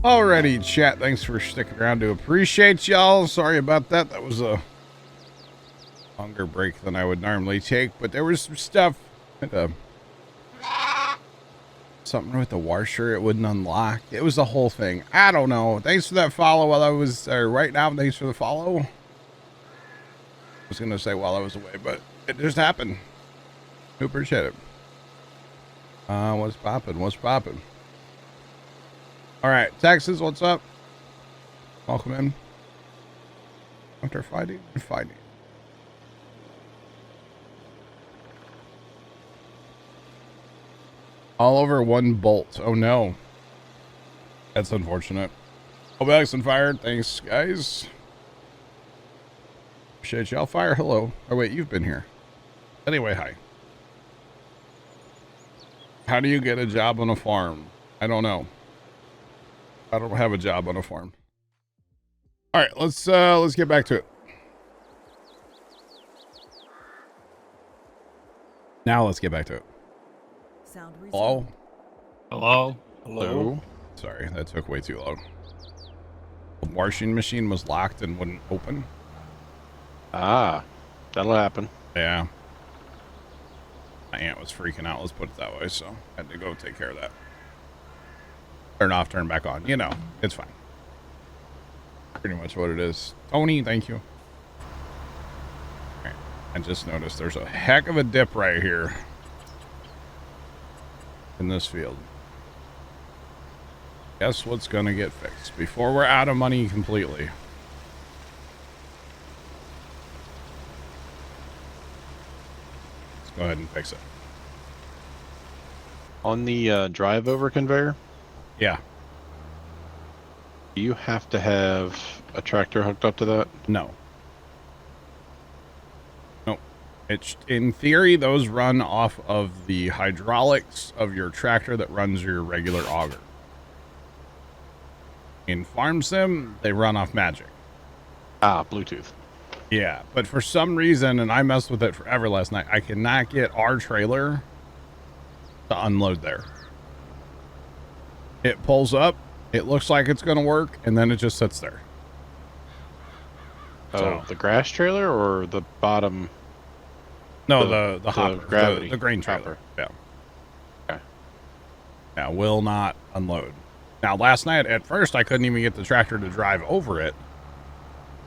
Alrighty, chat. Thanks for sticking around. To appreciate y'all. Sorry about that. That was a longer break than I would normally take, but there was some stuff. Something with the washer, it wouldn't unlock. It was the whole thing. I don't know. Thanks for that follow while I was right now. Thanks for the follow. I was gonna say while I was away, but it just happened. I appreciate it. What's popping? What's popping? All right, Texas, what's up? Welcome in. After fighting and fighting. All over one bolt. Oh no. That's unfortunate. Hope Alex fired. Thanks, guys. Appreciate y'all. Fire, hello. Oh wait, you've been here. Anyway, hi. How do you get a job on a farm? I don't know. I don't have a job on a farm. All right, let's get back to it. Now let's get back to it. Hello? Hello? Hello? Sorry, that took way too long. The washing machine was locked and wouldn't open. Ah, that'll happen. Yeah. My aunt was freaking out, let's put it that way, so I had to go take care of that. Turn off, turn back on. You know, it's fine. Pretty much what it is. Tony, thank you. Right. I just noticed there's a heck of a dip right here in this field. Guess what's gonna get fixed before we're out of money completely? Let's go ahead and fix it. On the drive over conveyor? Yeah. Do you have to have a tractor hooked up to that? No. No. It's, in theory, those run off of the hydraulics of your tractor that runs your regular auger. In Farm Sim, they run off magic. Ah, Bluetooth. Yeah, but for some reason, and I messed with it forever last night, I cannot get our trailer to unload there. It pulls up, it looks like it's going to work, and then it just sits there. Oh, So, the grass trailer or the bottom? no, the hopper, gravity the grain trailer. hopper. Yeah. Okay. Yeah, will not unload. Now, last night, at first, I couldn't even get the tractor to drive over it.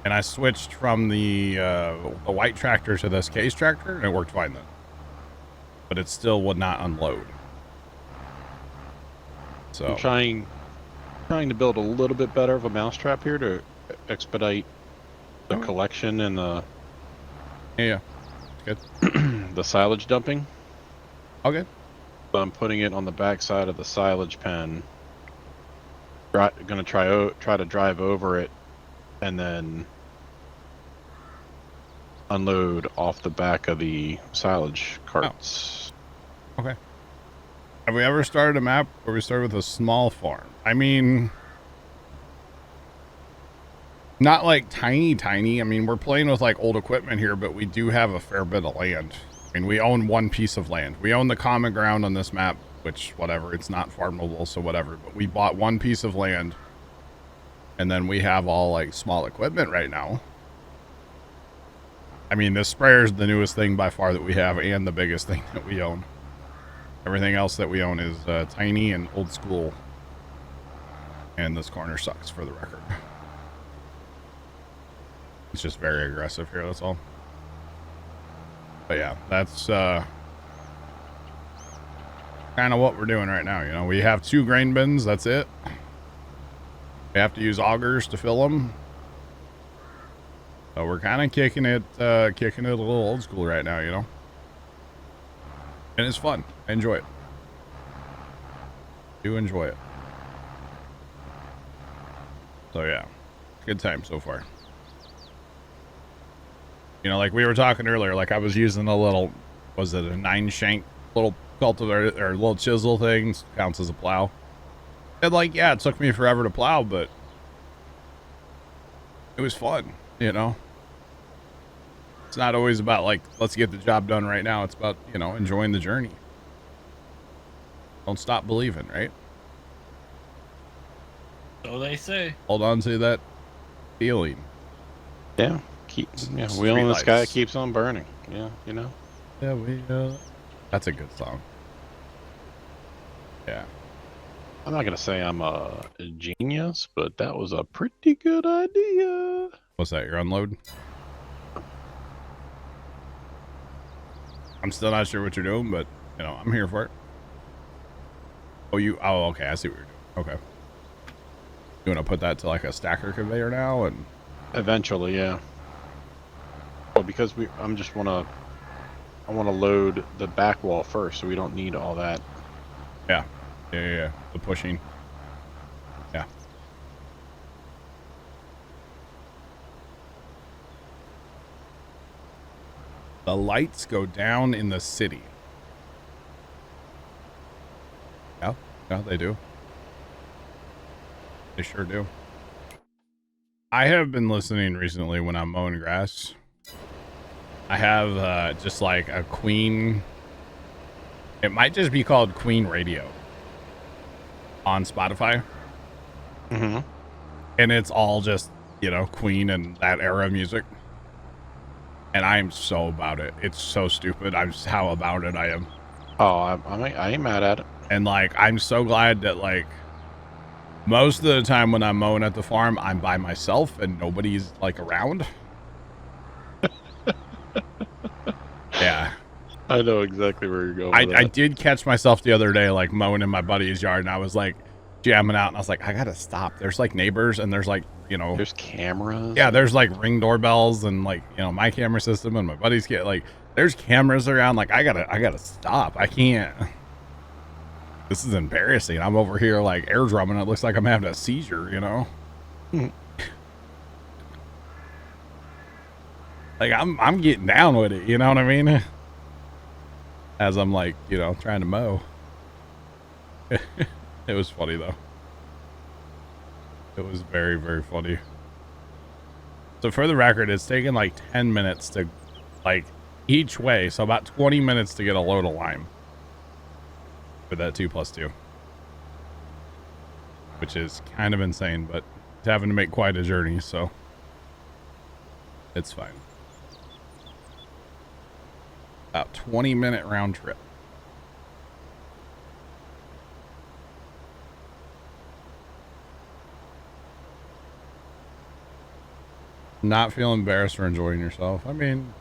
And I switched from the white tractor to this case tractor, and it worked fine then. But it still would not unload. So I'm trying to build a little bit better of a mousetrap here to expedite the collection and the yeah, it's good. the silage dumping. Okay. So I'm putting it on the back side of the silage pen. Gonna try to drive over it, and then unload off the back of the silage carts. Oh. Okay. Have we ever started a map where we started with a small farm? I mean, not like tiny. I mean, we're playing with like old equipment here, but we do have a fair bit of land. I mean, we own one piece of land. We own the common ground on this map, which, whatever, it's not farmable, so whatever. But we bought one piece of land, and then we have all like small equipment right now. I mean, this sprayer is the newest thing by far that we have, and the biggest thing that we own. Everything else that we own is tiny and old school. And this corner sucks, for the record. It's just very aggressive here, that's all. But yeah, that's kind of what we're doing right now. You know, we have 2 grain bins, that's it. We have to use augers to fill them. So we're kind of kicking it a little old school right now, you know. And it's fun. I enjoy it. Do enjoy it. So yeah, good time so far. You know, like we were talking earlier, like I was using a little, was it a 9-shank little cultivator or little chisel thing, counts as a plow. And like, yeah, it took me forever to plow, but it was fun, you know. It's not always about like, let's get the job done right now. It's about, you know, enjoying the journey. Don't stop believing, right? So they say. Hold on to that feeling. Yeah. Wheel in the sky keeps on burning. Yeah, you know. Yeah, that's a good song. Yeah. I'm not gonna say I'm a genius, but that was a pretty good idea. What's that? Your unload? I'm still not sure what you're doing, but you know, I'm here for it. Oh, okay. I see what you're doing. Okay. You want to put that to like a stacker conveyor now, and Eventually, yeah. Well, because I want to load the back wall first, so we don't need all that. Yeah. The pushing. Yeah. The lights go down in the city. Yeah, they do. They sure do. I have been listening recently when I'm mowing grass. I have just like a Queen. It might just be called Queen Radio on Spotify. Mm-hmm. And it's all just, you know, Queen and that era of music. And I am so about it. It's so stupid. I'm just how about it I am. Oh, I ain't mad at it. And like, I'm so glad that like most of the time when I'm mowing at the farm, I'm by myself and nobody's like around. Yeah. I know exactly where you're going. I did catch myself the other day, like mowing in my buddy's yard, and I was like jamming out, and I was like, I gotta stop. There's like neighbors, and there's like, you know, there's cameras. Yeah, there's like Ring doorbells, and like, you know, my camera system and my buddy's like, there's cameras around. Like, I gotta stop. I can't. This is embarrassing. I'm over here like air drumming. It looks like I'm having a seizure, you know. Like I'm getting down with it, you know what I mean? As I'm like, you know, trying to mow. It was funny though. It was very, very funny. So for the record, it's taken like 10 minutes to like each way. So about 20 minutes to get a load of lime with that 2+2, which is kind of insane, but it's having to make quite a journey. So it's fine. About 20-minute round trip. Not feel embarrassed or enjoying yourself. I mean,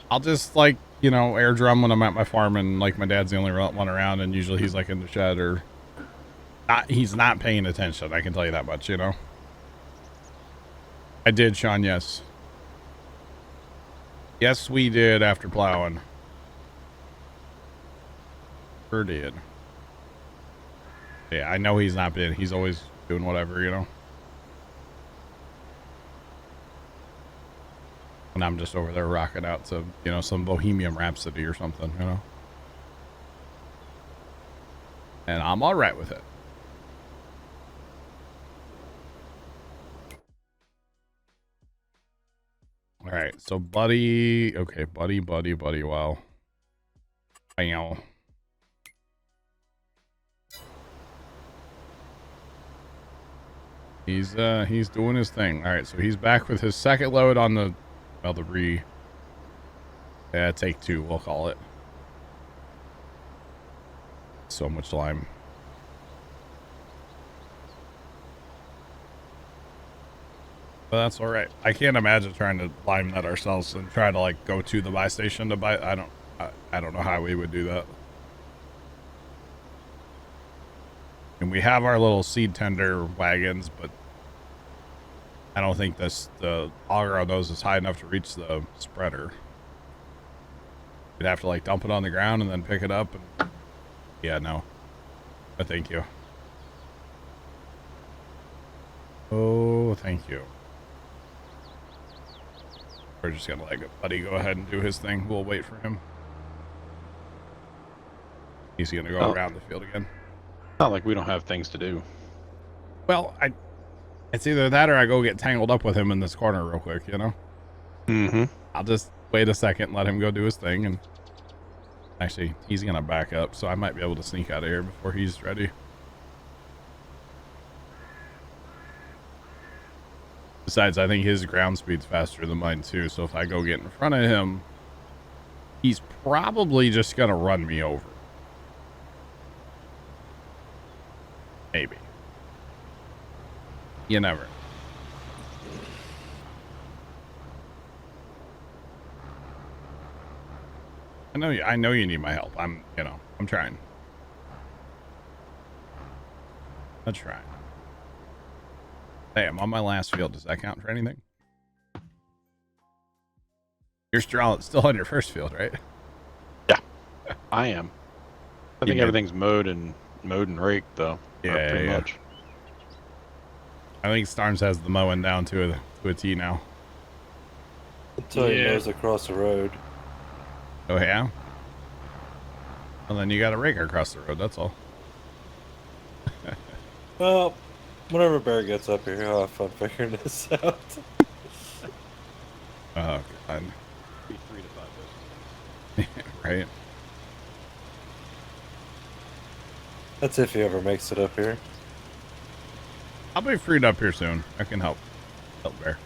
I'll just like, you know, air drum when I'm at my farm, and like my dad's the only one around, and usually he's like in the shed or not. He's not paying attention. I can tell you that much, you know. I did, Sean. Yes. Yes, we did after plowing. Sure did. Yeah, I know he's not been. He's always doing whatever, you know. And I'm just over there rocking out to, you know, some Bohemian Rhapsody or something, you know. And I'm all right with it. All right, so buddy, okay, buddy, wow. Bam. He's doing his thing. All right, so he's back with his second load on the, well, take two, we'll call it. So much lime. But that's all right. I can't imagine trying to lime that ourselves and try to like go to the buy station to buy. I don't know how we would do that. And we have our little seed tender wagons, but I don't think the auger on those is high enough to reach the spreader. You'd have to like dump it on the ground and then pick it up. And yeah, no. But thank you. Oh, thank you. We're just gonna let Buddy go ahead and do his thing. We'll wait for him. He's gonna go around the field again. Not like we don't have things to do. Well, it's either that or I go get tangled up with him in this corner real quick, you know? Mm-hmm. I'll just wait a second, let him go do his thing, and actually, he's gonna back up, so I might be able to sneak out of here before he's ready. Besides, I think his ground speed's faster than mine too, so if I go get in front of him, he's probably just gonna run me over. Maybe. You never know. I know you need my help. I'm trying. I'm trying. Hey, I'm on my last field. Does that count for anything? You're still on your first field, right? Yeah, I am. I think everything's mowed and raked though. Yeah, pretty much. I think Starnes has the mowing down to a T now. Until he mows across the road. Oh yeah. Well, then you got to rake across the road. That's all. Well, whenever Bear gets up here, he'll have fun figuring this out. Oh god. Be 3 to 5 days. Right. That's if he ever makes it up here. I'll be freed up here soon. I can help Bear.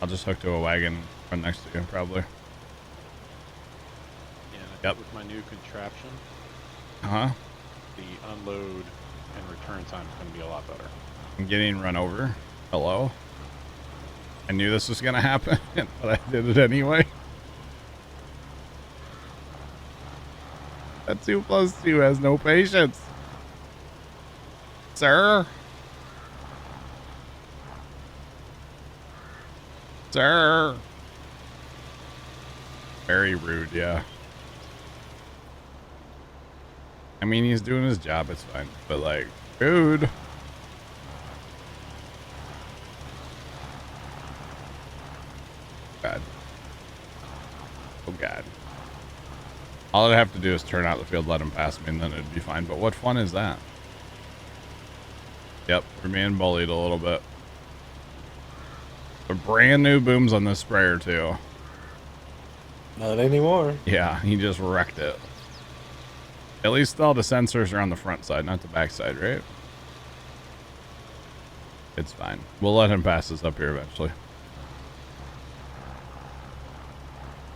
I'll just hook to a wagon right next to you, probably. Yeah, and I think with my new contraption, the unload and return time is going to be a lot better. I'm getting run over. Hello. I knew this was going to happen, but I did it anyway. That 2 + 2 has no patience. Sir? Sir? Very rude, yeah. I mean, he's doing his job, it's fine. But, like, rude. God. Oh, God. All I'd have to do is turn out the field, let him pass me, and then it'd be fine. But what fun is that? Yep, we're being bullied a little bit. The brand new booms on this sprayer, too. Not anymore. Yeah, he just wrecked it. At least all the sensors are on the front side, not the back side, right? It's fine. We'll let him pass us up here eventually.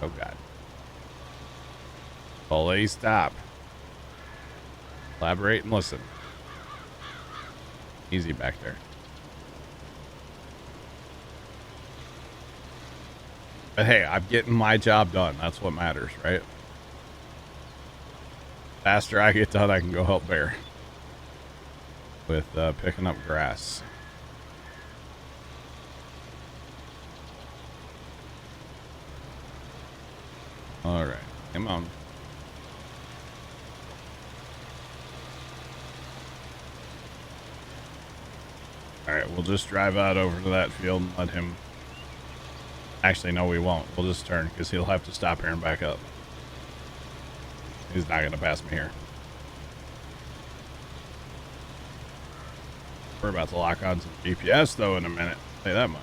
Oh, God. Fully stop. Elaborate and listen. Easy back there. But hey, I'm getting my job done. That's what matters, right? Faster I get done, I can go help Bear with picking up grass. All right, come on. All right, we'll just drive out over to that field and let him. Actually, no, we won't. We'll just turn because he'll have to stop here and back up. He's not going to pass me here. We're about to lock on some GPS, though, in a minute. I'll say that much.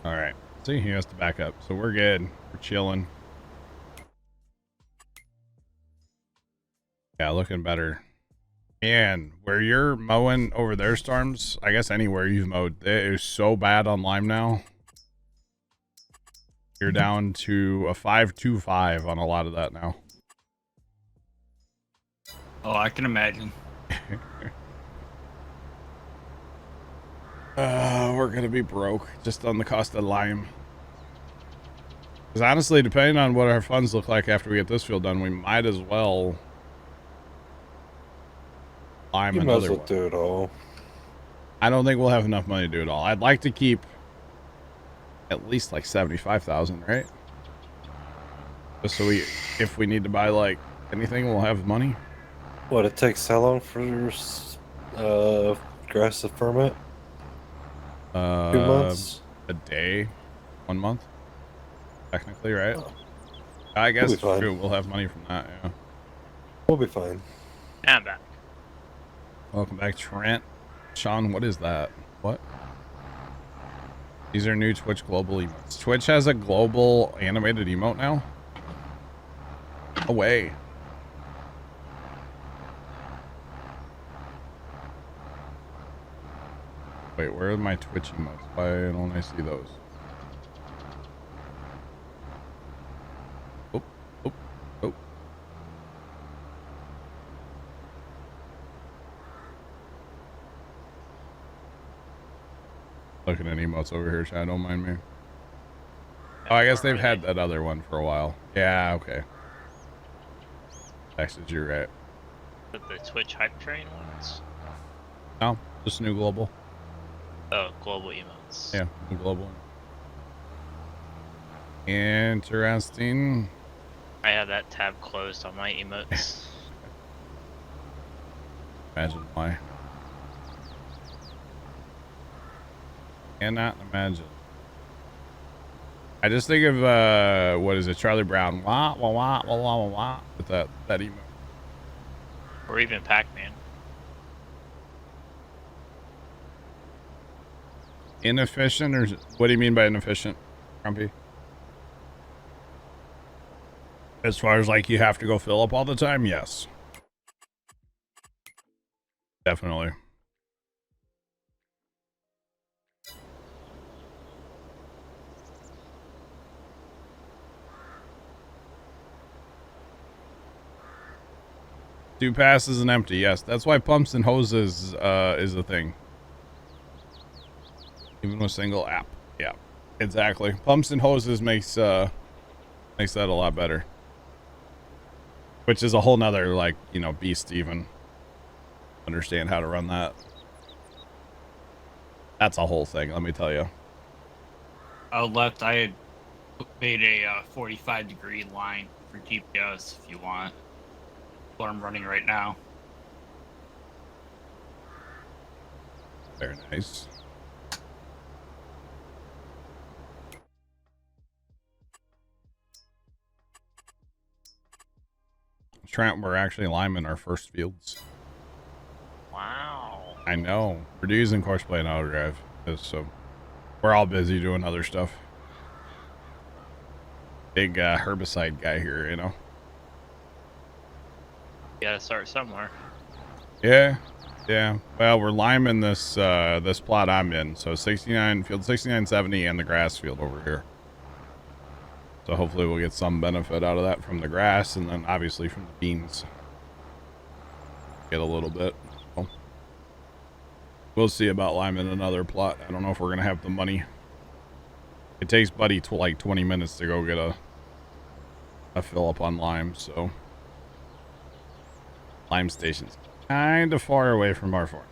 All right. See, he has to back up. So we're good. We're chilling. Yeah, looking better. And where you're mowing over there, Storms, I guess anywhere you've mowed, it is so bad on Lime now. You're down to a 5.25 on a lot of that now. Oh, I can imagine. We're gonna be broke just on the cost of lime. Because honestly, depending on what our funds look like after we get this field done, we might as well lime You might another as well one. do it all. I don't think we'll have enough money to do it all. I'd like to keep at least like 75,000, right? Just so if we need to buy like anything, we'll have money. What, it takes how long for grass to ferment? 2 months? A day, 1 month, technically, right? Oh. I guess We'll be it's fine. true. We'll have money from that. Yeah. We'll be fine. I'm back. Welcome back, Trent. Sean, what is that? What? These are new Twitch global emotes. Twitch has a global animated emote now? away. Wait, where are my Twitch emotes? Why don't I see those? Oh, oh, oh. Looking at emotes over here, chat. Don't mind me. Oh, I guess they've had that other one for a while. Yeah, okay. Actually, you're right. The Twitch hype train ones? No, just new global. Oh, global emotes. Yeah, new global. Interesting. I have that tab closed on my emotes. Imagine why. Cannot imagine. I just think of what is it, Charlie Brown? Wah wah wah wah wah wah wah with that emote. Or even Pac-Man. Inefficient, or what do you mean by inefficient, Grumpy? As far as like you have to go fill up all the time, yes. Definitely. Two passes and empty, yes. That's why pumps and hoses is a thing. Even with single app. Yeah, exactly. Pumps and hoses makes that a lot better. Which is a whole nother, like, you know, beast to even understand how to run that. That's a whole thing, let me tell you. Left, I had made a 45-degree line for GPS if you want. What I'm running right now. Very nice. Trent, we're actually liming our first fields. Wow. I know. We're using course play and auto drive. So we're all busy doing other stuff. Big herbicide guy here, you know. You gotta start somewhere. Yeah. Yeah. Well, we're liming this this plot I'm in. So 69 field 6970 and the grass field over here. So hopefully we'll get some benefit out of that from the grass, and then obviously from the beans. Get a little bit. So we'll see about liming another plot. I don't know if we're gonna have the money. It takes Buddy like 20 minutes to go get a fill up on lime, so lime station's kind of far away from our farm.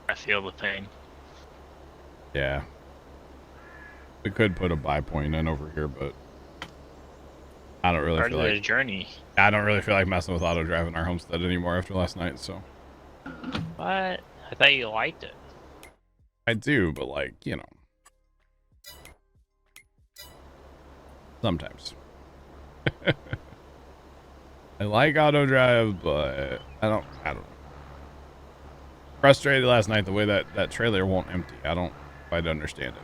I feel the pain. Yeah. We could put a buy point in over here, but I don't really Part feel of the like journey. I don't really feel like messing with auto drive in our homestead anymore after last night, so What? I thought you liked it. I do, but like, you know, sometimes. I like auto drive, but I don't know. Frustrated last night the way that trailer won't empty. I don't quite understand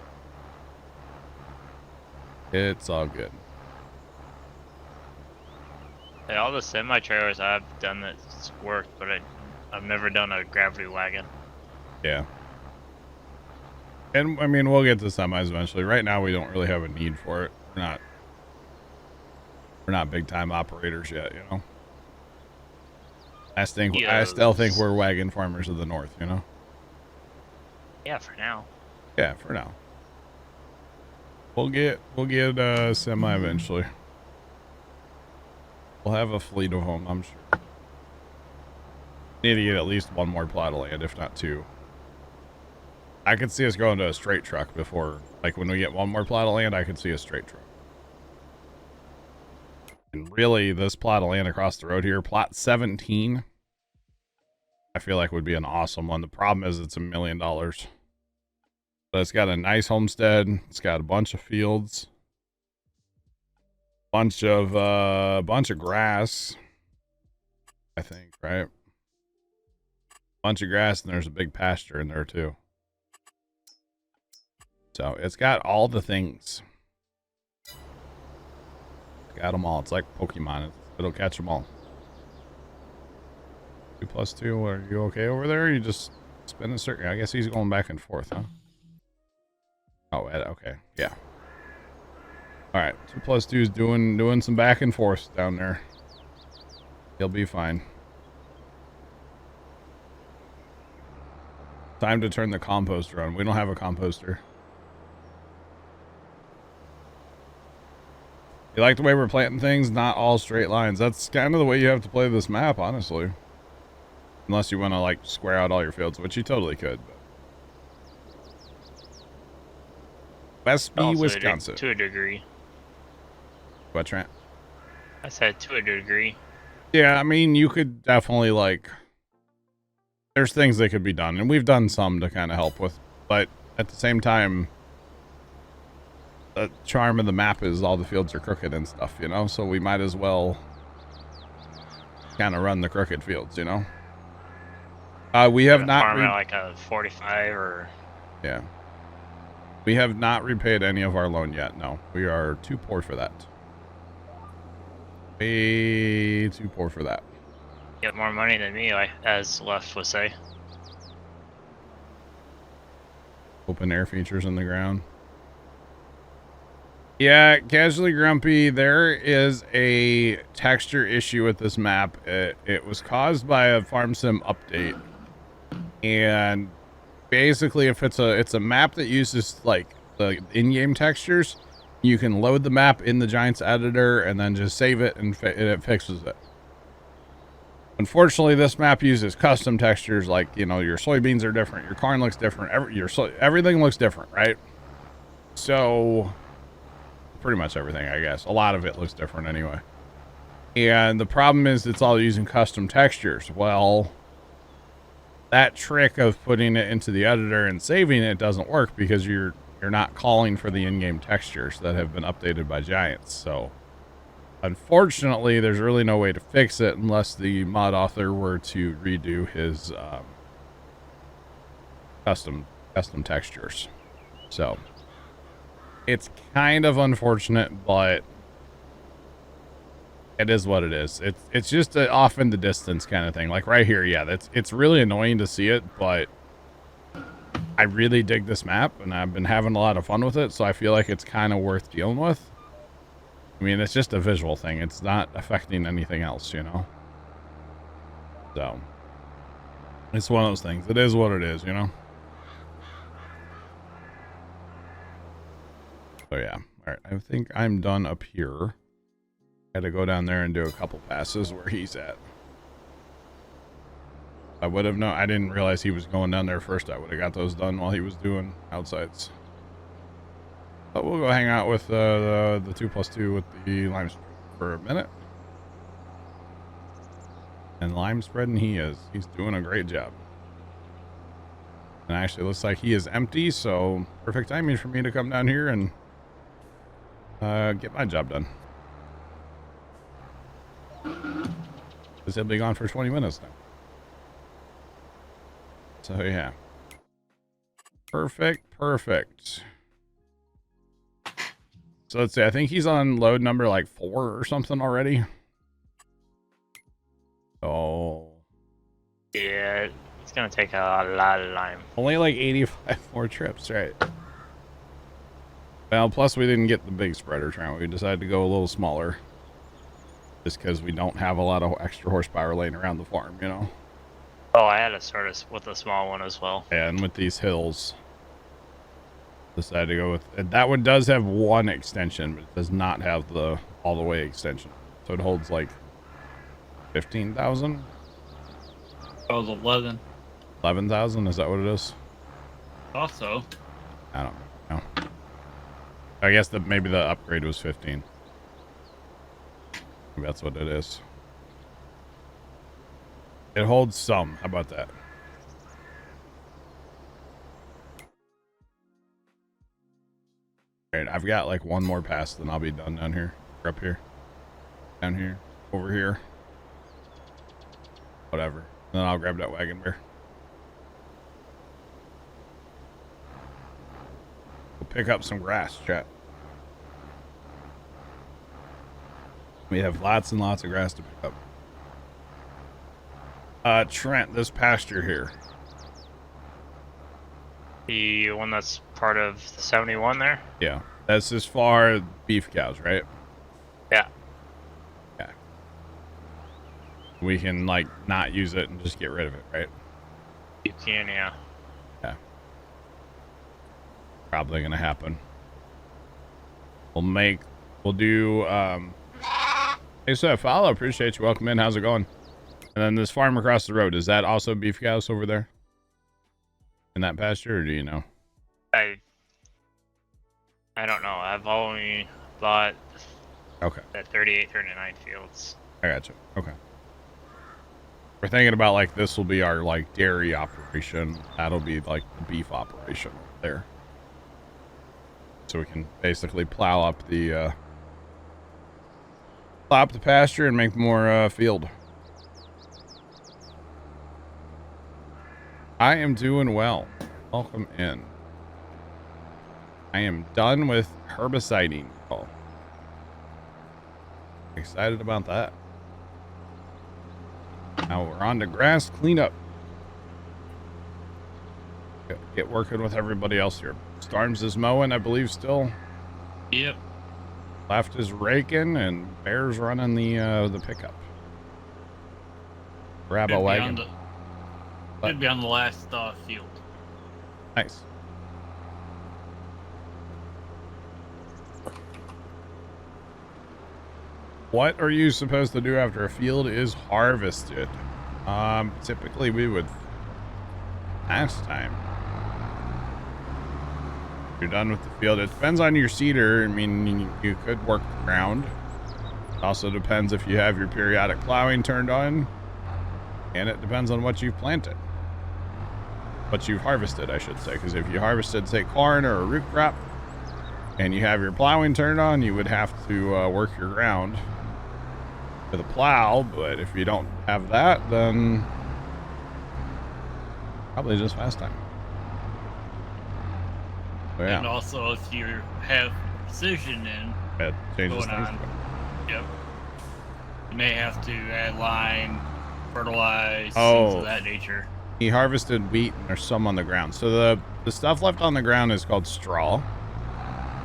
it. It's all good. Hey, all the semi-trailers I've done that's worked, but I've never done a gravity wagon. Yeah. And I mean, we'll get to semis eventually. Right now we don't really have a need for it. We're not big time operators yet, you know. I still think we're wagon farmers of the north, you know. Yeah, for now. Yeah, for now. We'll get semi eventually. We'll have a fleet of them, I'm sure. Need to get at least one more plot of land, if not two. I could see us going to a straight truck before, like when we get one more plot of land, I could see a straight truck. And really, this plot of land across the road here, plot 17, I feel like would be an awesome one. The problem is it's $1 million. But it's got a nice homestead. It's got a bunch of fields. Bunch of grass. I think, right? Bunch of grass, and there's a big pasture in there too. So it's got all the things. Got them all. It's like Pokemon. It'll catch them all. 2+2. Are you okay over there? You just spin a circle. I guess he's going back and forth, huh? Oh, okay. Yeah. All right. 2+2 is doing some back and forth down there. He'll be fine. Time to turn the composter on. We don't have a composter. You like the way we're planting things? Not all straight lines. That's kind of the way you have to play this map, honestly. Unless you want to, like, square out all your fields, which you totally could. WESTBY, Wisconsin. To a degree. What, Trent? I said to a degree. Yeah, I mean, you could definitely, like... There's things that could be done, and we've done some to kind of help with. But at the same time... The charm of the map is all the fields are crooked and stuff, you know? So we might as well... kind of run the crooked fields, you know? We have not... Farm at like a 45 or... Yeah. We have not repaid any of our loan yet, no. We are too poor for that. Way too poor for that. Get more money than me, as Left would say. Open air features in the ground. Yeah, Casually Grumpy, there is a texture issue with this map. It was caused by a farm sim update. And basically, if it's a map that uses like the in-game textures, you can load the map in the Giants editor and then just save it and it fixes it. Unfortunately, this map uses custom textures, like, you know, your soybeans are different, your corn looks different, everything looks different, right? So, pretty much everything, I guess. A lot of it looks different anyway. And the problem is it's all using custom textures. Well, that trick of putting it into the editor and saving it doesn't work because you're not calling for the in-game textures that have been updated by Giants. So, unfortunately, there's really no way to fix it unless the mod author were to redo his custom textures. So, it's kind of unfortunate, but it is what it is. It's just off in the distance kind of thing. Like right here, yeah, it's really annoying to see it, but I really dig this map, and I've been having a lot of fun with it, so I feel like it's kind of worth dealing with. I mean, it's just a visual thing. It's not affecting anything else, you know? So, it's one of those things. It is what it is, you know? So, yeah. All right. I think I'm done up here. Had to go down there and do a couple passes where he's at. I would have known. I didn't realize he was going down there first. I would have got those done while he was doing outsides. But we'll go hang out with the 2+2 with the lime for a minute. And lime spreading he is. He's doing a great job. And actually looks like he is empty, so perfect timing for me to come down here and get my job done. Because he'll be gone for 20 minutes now. So yeah. Perfect. So let's see, I think he's on load number like 4 or something already. So Yeah, it's gonna take a lot of lime. only like 85 more trips, right? Well, plus we didn't get the big spreader Trent. We decided to go a little smaller. Just because we don't have a lot of extra horsepower laying around the farm, you know? Oh, I had to start us with a small one as well. And with these hills, decided to go with... And that one does have one extension, but it does not have the all the way extension. So it holds like 15,000? Oh, the 11. 11,000? Is that what it is? Also, I don't know. I guess that maybe the upgrade was 15. Maybe that's what it is. It holds some. How about that? Alright, I've got like one more pass, then I'll be done down here. Or up here. Down here. Over here. Whatever. Then I'll grab that wagon bear. We'll pick up some grass, chat. We have lots and lots of grass to pick up. Trent, this pasture here. The one that's part of the 71 there? Yeah. That's as far beef cows, right? Yeah. Okay. We can, like, not use it and just get rid of it, right? You can, yeah. Yeah. Probably gonna happen. We'll do, hey, so follow, appreciate you. Welcome in. How's it going? And then this farm across the road, is that also beef cows over there? In that pasture, or do you know? I don't know. I've only bought Okay. that 38, 39 fields. I gotcha. Okay. We're thinking about, like, this will be our, like, dairy operation. That'll be, like, the beef operation there. So we can basically plow up the pasture and make more field. I am doing well. Welcome in. I am done with herbiciding. Oh, excited about that. Now we're on to grass cleanup. Get working with everybody else here. Storms is mowing, I believe, still. Yep. Left is raking, and Bear's running the pickup. Grab a wagon. Should be on the last field. Nice. What are you supposed to do after a field is harvested? Typically we would last time. If you're done with the field, it depends on your seeder. I mean, you could work the ground. It also depends if you have your periodic plowing turned on, and it depends on what you've planted. What you've harvested, I should say, because if you harvested, say, corn or a root crop, and you have your plowing turned on, you would have to work your ground with a plow. But if you don't have that, then probably just fast time. So, yeah. And also, if you have precision in It changes going things. on, yep, you may have to add lime, fertilize, things Oh. of that nature. He harvested wheat, and there's some on the ground. So the stuff left on the ground is called straw.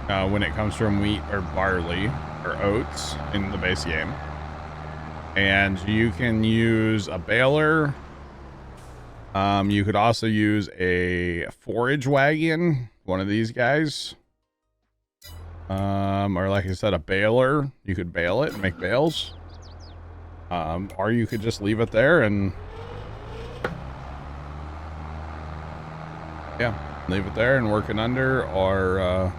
When it comes from wheat or barley or oats in the base game. And you can use a baler. You could also use a forage wagon, one of these guys. Or like I said, a baler. You could bale it and make bales. Or you could just leave it there and yeah, leave it there and work it under, or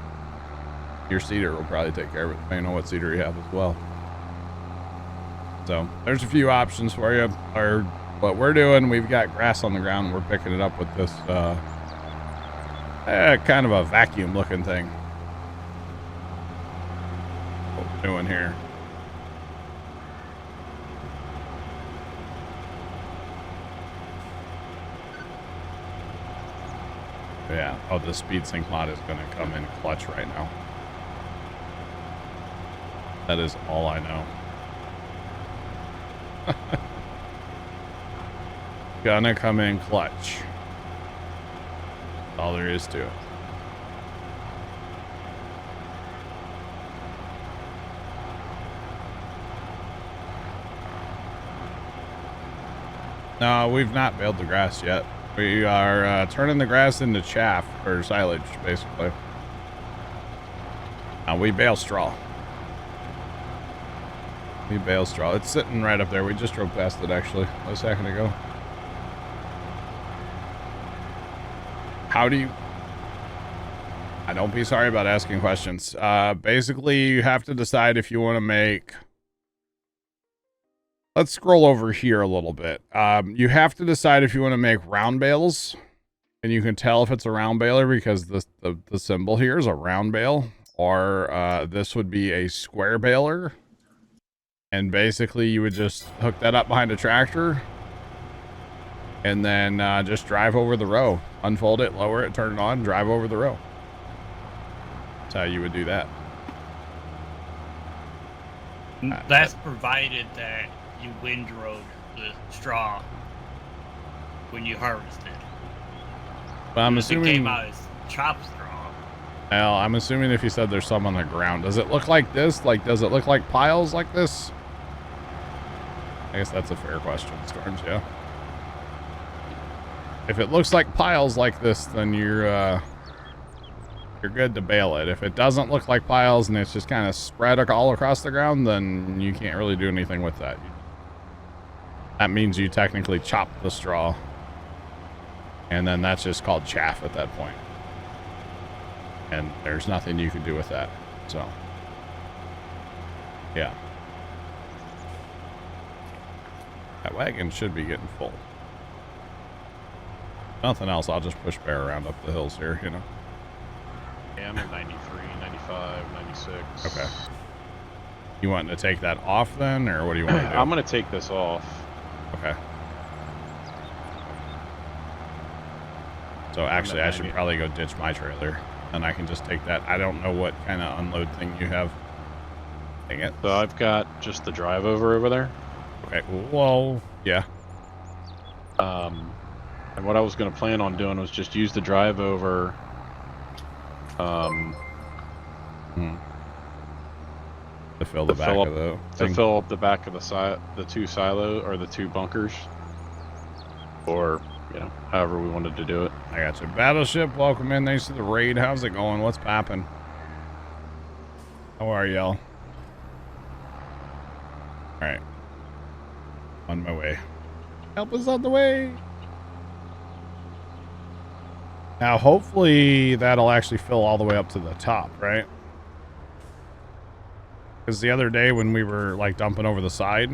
your seeder will probably take care of it, depending on what seeder you have as well. So there's a few options for you. Or what we're doing, we've got grass on the ground, and we're picking it up with this kind of a vacuum looking thing. What we're doing here. Yeah. Oh, the speed sync mod is going to come in clutch right now. That is all I know. Gonna come in clutch. That's all there is to it. No, we've not baled the grass yet. We are turning the grass into chaff, or silage, basically. We bale straw. We bale straw. It's sitting right up there. We just drove past it, actually, a second ago. How do you... don't be sorry about asking questions. Basically, you have to decide if you want to make... Let's scroll over here a little bit. You have to decide if you want to make round bales, and you can tell if it's a round baler because the symbol here is a round bale, or this would be a square baler. And basically, you would just hook that up behind a tractor, and then just drive over the row. Unfold it, lower it, turn it on, drive over the row. That's how you would do that. That's provided that you windrowed the straw when you harvested. But I'm If it assuming. came out as chopped straw. Well, I'm assuming if you said there's some on the ground, does it look like this? Like, does it look like piles like this? I guess that's a fair question, Storms, yeah. If it looks like piles like this, then you're good to bale it. If it doesn't look like piles and it's just kind of spread all across the ground, then you can't really do anything with that. That means you technically chop the straw. And then that's just called chaff at that point. And there's nothing you can do with that. So, yeah. That wagon should be getting full. Nothing else, I'll just push Bear around up the hills here, you know. Yeah, I'm at 93, 95, 96. Okay. You wanting to take that off then, or what do you want to do? I'm going to take this off. Okay. So actually, I should probably go ditch my trailer, and I can just take that. I don't know what kind of unload thing you have. Dang it. So I've got just the drive over there. Okay. Whoa. Yeah. And what I was going to plan on doing was just use the drive over. To fill the back of the To thing. fill up the back of the two silo or the two bunkers, or however we wanted to do it. I got you. Battleship, welcome in. Thanks to the raid. How's it going? What's poppin'? How are y'all? Alright. On my way. Help us on the way. Now, hopefully, that'll actually fill all the way up to the top, right? Because the other day when we were, like, dumping over the side,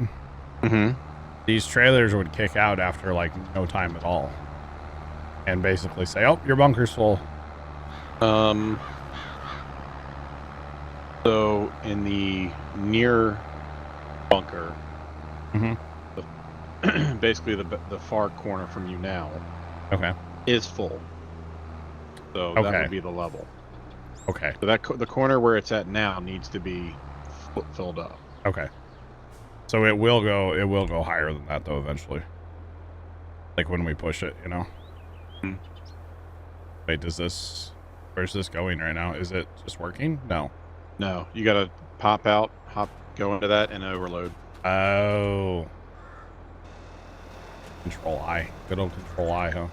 these trailers would kick out after, like, no time at all. And basically say, oh, your bunker's full. So, in the near bunker, basically the far corner from you now, Okay. is full. So that would be the level. Okay. So the corner where it's at now needs to be filled up. Okay. So it will go higher than that though eventually. Like when we push it, you know. Wait, where's this going right now? Is it just working? No. No, you gotta pop out, go into that and overload. Oh. Control I. Good old Control I, huh?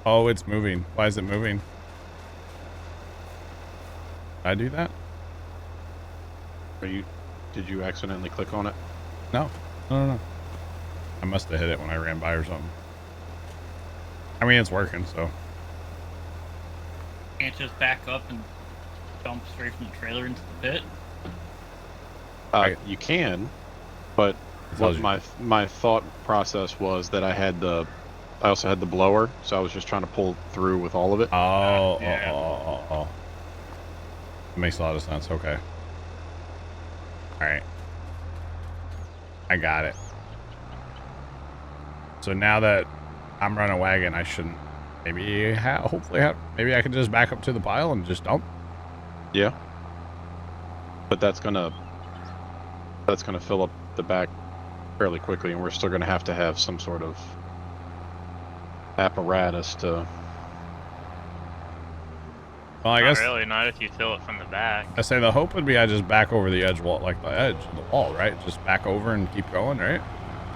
Oh, it's moving. Why is it moving? Did I do that? Did you accidentally click on it? No. No. I must have hit it when I ran by or something. I mean, it's working, so. Can't just back up and jump straight from the trailer into the pit. You can, but what my thought process was that I also had the blower, so I was just trying to pull through with all of it. Oh. It makes a lot of sense. Okay. Alright. I got it. So now that I'm running a wagon, I shouldn't maybe maybe I can just back up to the pile and just dump. Yeah. But that's gonna fill up the back fairly quickly, and we're still gonna have to have some sort of apparatus to. Well, I guess really not if you fill it from the back. I say the hope would be I just back over the edge wall, like the edge of the wall, right? Just back over and keep going, right?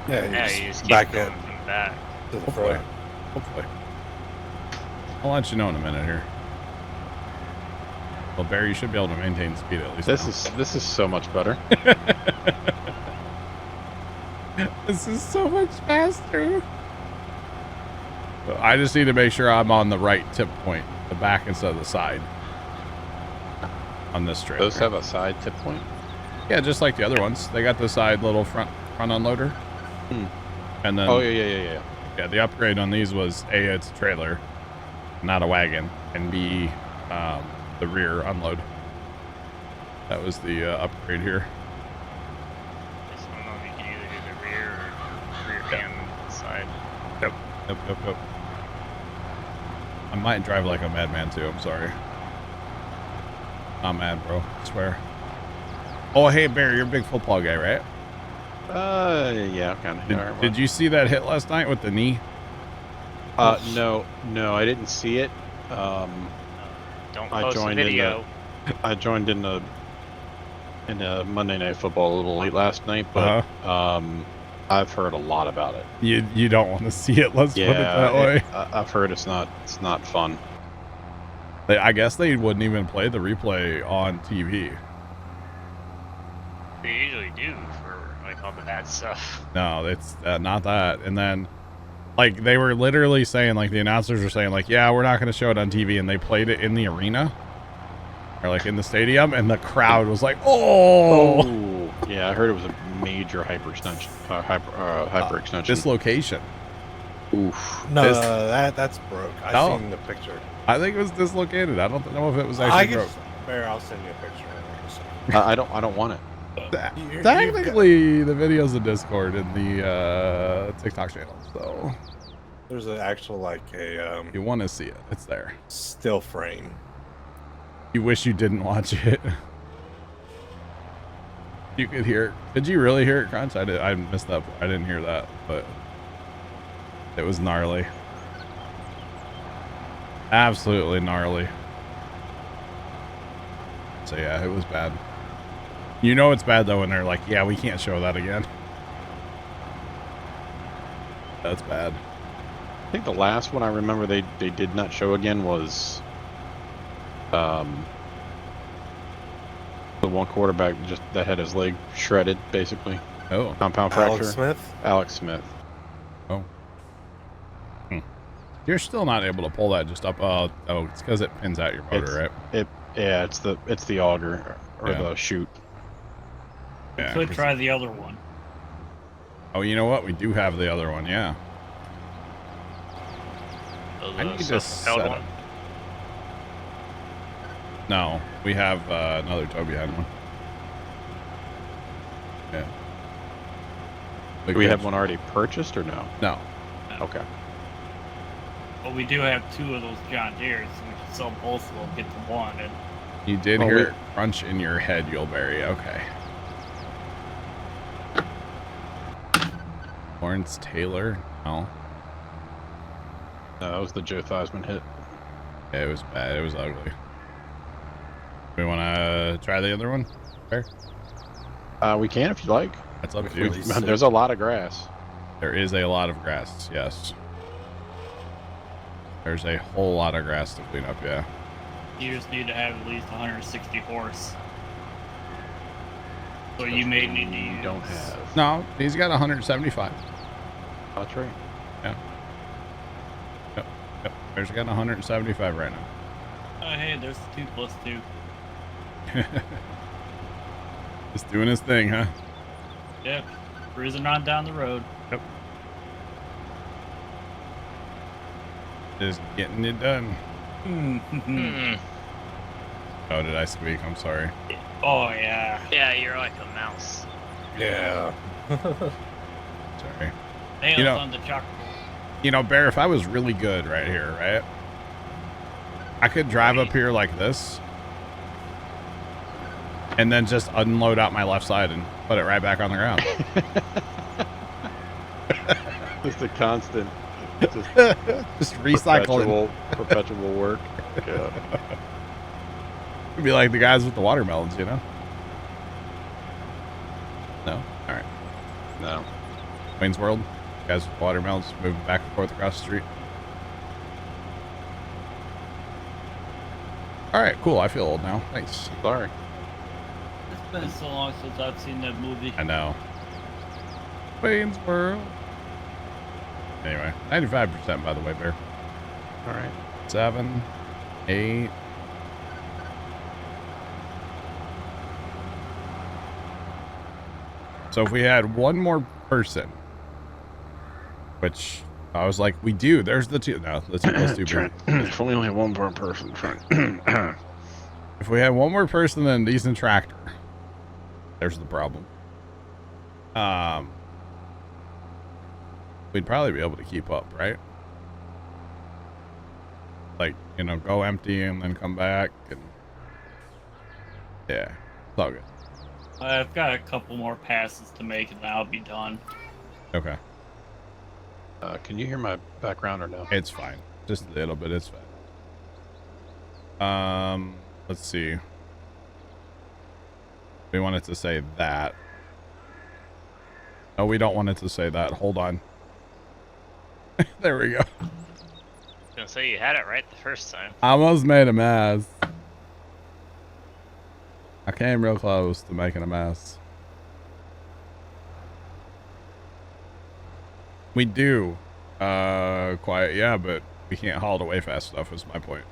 Yeah, You just keep back going it from the back. to the Hopefully. front. Hopefully. I'll let you know in a minute here. Well, Barry, you should be able to maintain speed at least. This is so much better. This is so much faster. So I just need to make sure I'm on the right tip point, the back instead of the side. On this trailer. Those have a side tip point? Yeah, just like the other ones. They got the side little front unloader. And then Yeah, the upgrade on these was A, it's a trailer, not a wagon, and B, the rear unload. That was the upgrade here. I don't know if you can either do the rear or and the side. Yep. I might drive like a madman too, I'm sorry. Not mad, bro, I swear. Oh, hey, Bear, you're a big football guy, right? Yeah, kind of. Did you see that hit last night with the knee? No, I didn't see it. Don't post a video. I joined in the Monday Night Football a little late last night, but I've heard a lot about it. You don't want to see it. Let's put it that way. I've heard it's not fun. I guess they wouldn't even play the replay on TV. They usually do for like all the bad stuff. No, it's not that. And then, like, they were literally saying, like, the announcers were saying, like, yeah, we're not going to show it on TV, and they played it in the arena or like in the stadium, and the crowd was like, oh. Yeah, I heard it was a major hyperextension. Dislocation. Oof. No, that's broke. I seen the picture. I think it was dislocated. I don't know if it was actually broke. Bear, I'll send you a picture. I don't want it. Technically, the video's in Discord in the TikTok channel, so there's an actual you want to see it? It's there. Still frame. You wish you didn't watch it. You could hear it. Did you really hear it crunch? I missed that. I didn't hear that, but it was gnarly. Absolutely gnarly. So yeah, it was bad. You know it's bad though when they're like, yeah, we can't show that again. That's bad. I think the last one I remember they did not show again was the one quarterback that had his leg shredded, basically. Oh. Compound fracture. Alex Smith? Oh. You're still not able to pull that just up. Oh, it's because it pins out your motor, right? It's the auger or the chute. Yeah, could try the other one. Oh, you know what? We do have the other one, yeah. I need to set up. No, we have another tow behind one. Yeah. Do we have one already purchased or no? No. Okay. But we do have two of those John Deeres, so we can sell both of them, get the one. And you did hear it crunch in your head, Yulberry. Okay. Lawrence Taylor? No. No, that was the Joe Theismann hit. Yeah, it was bad. It was ugly. We want to try the other one? Fair? We can if you like. That's up to you. There's a lot of grass. There is a lot of grass, yes. There's a whole lot of grass to clean up, yeah. You just need to have at least 160 horse. So you may need to use... Don't have. No, he's got 175. That's right. Yeah. Yep. There's got 175 right now. Oh, hey, there's 2 plus 2. Just doing his thing, huh? Yep. Cruising on down the road. Yep. Just getting it done. Oh, did I squeak? I'm sorry. Oh, yeah. Yeah, you're like a mouse. Yeah. Sorry. Nails on the chalkboard. You know, Bear, if I was really good right here, right? I could drive up here like this and then just unload out my left side and put it right back on the ground. Just a constant, just recycling. Perpetual work. Yeah. It'd be like the guys with the watermelons, you know? No? All right. No. Wayne's World, guys with watermelons moving back and forth across the street. All right, cool. I feel old now. Thanks. Sorry. It's been so long since I've seen that movie. I know. Wayne's World. Anyway, 95% by the way, Bear. All right. 7, 8. So if we had one more person, which I was like, we do. There's the 2. No, the 2 plus 2. If we only have one more person, Trent. If we had one more person and a decent tractor, there's the problem. We'd probably be able to keep up, right? Like, you know, go empty and then come back. And yeah, it's all good. I've got a couple more passes to make, and then I'll be done. Okay. Can you hear my background or no? It's fine. Just a little bit. It's fine. Let's see. We want it to say that. No, we don't want it to say that. Hold on. There we go. I was gonna say you had it right the first time. I almost made a mess. I came real close to making a mess. We do. Quiet, yeah, but we can't haul it away fast enough is my point.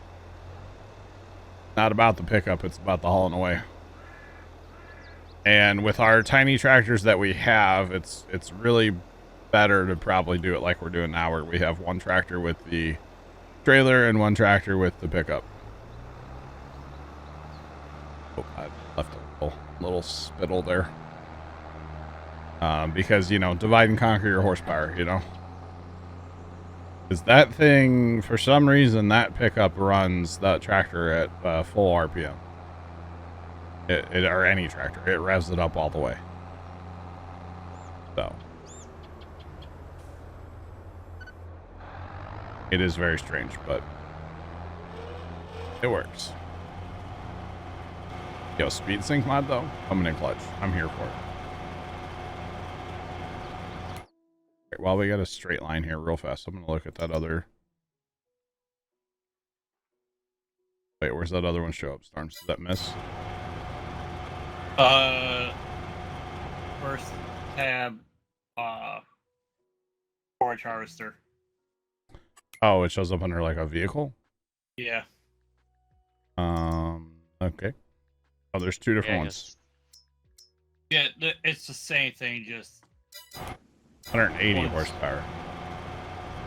Not about the pickup, it's about the hauling away. And with our tiny tractors that we have, it's really better to probably do it like we're doing now, where we have one tractor with the trailer and one tractor with the pickup. Oh, I left a little spittle there. Because, you know, divide and conquer your horsepower, you know. Because that thing, for some reason, that pickup runs that tractor at full RPM. Or any tractor, it revs it up all the way. So it is very strange, but it works. Yo, speed sync mod though, coming in clutch. I'm here for it. Okay, well, we got a straight line here real fast. I'm gonna look at that other. Wait, where's that other one show up? Storms, does that miss? First tab, forage harvester. Oh, it shows up under like a vehicle? Yeah. Okay. Oh, there's two different ones. Yeah, it's the same thing, just 180 horsepower.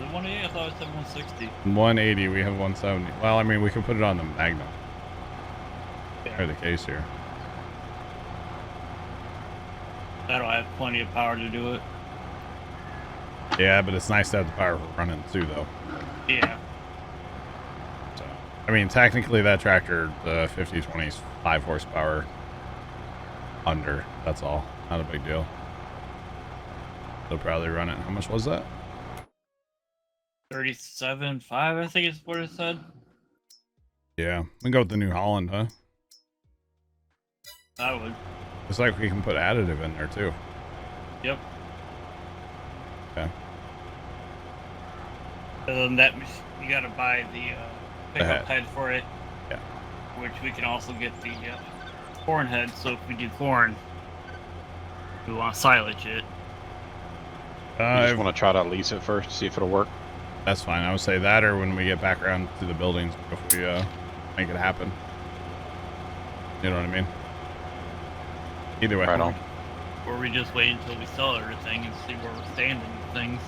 the 180. I thought it said 160. 180, we have 170. Well, I mean, we can put it on the Magnum. Yeah. Or the case here. That'll have plenty of power to do it. Yeah, but it's nice to have the power for running too, though. Yeah. So, I mean, technically that tractor, the 5020 is 5 horsepower under. That's all. Not a big deal. They'll probably run it. How much was that? 37.5, I think is what it said. Yeah, we can go with the New Holland, huh? I would. It's like we can put additive in there too. Yep. Okay. And then that you gotta buy the pickup head for it. Yeah. Which we can also get the corn head. So if we do corn, we want to silage it. You just want to try to lease it first, see if it'll work. That's fine. I would say that, or when we get back around to the buildings, if we make it happen. You know what I mean? Either way. Right on. Or we just wait until we sell everything and see where we're standing with things.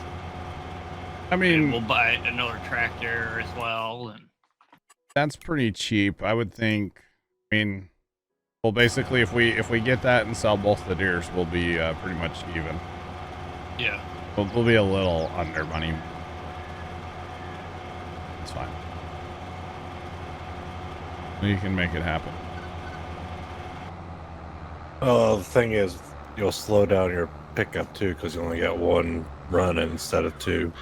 I mean, and we'll buy another tractor as well. And that's pretty cheap, I would think. I mean, well, basically, if we get that and sell both the deers, we'll be pretty much even. yeah, We'll be a little under money. It's fine. You can make it happen. Oh, the thing is, you'll slow down your pickup too because you only got one run instead of two.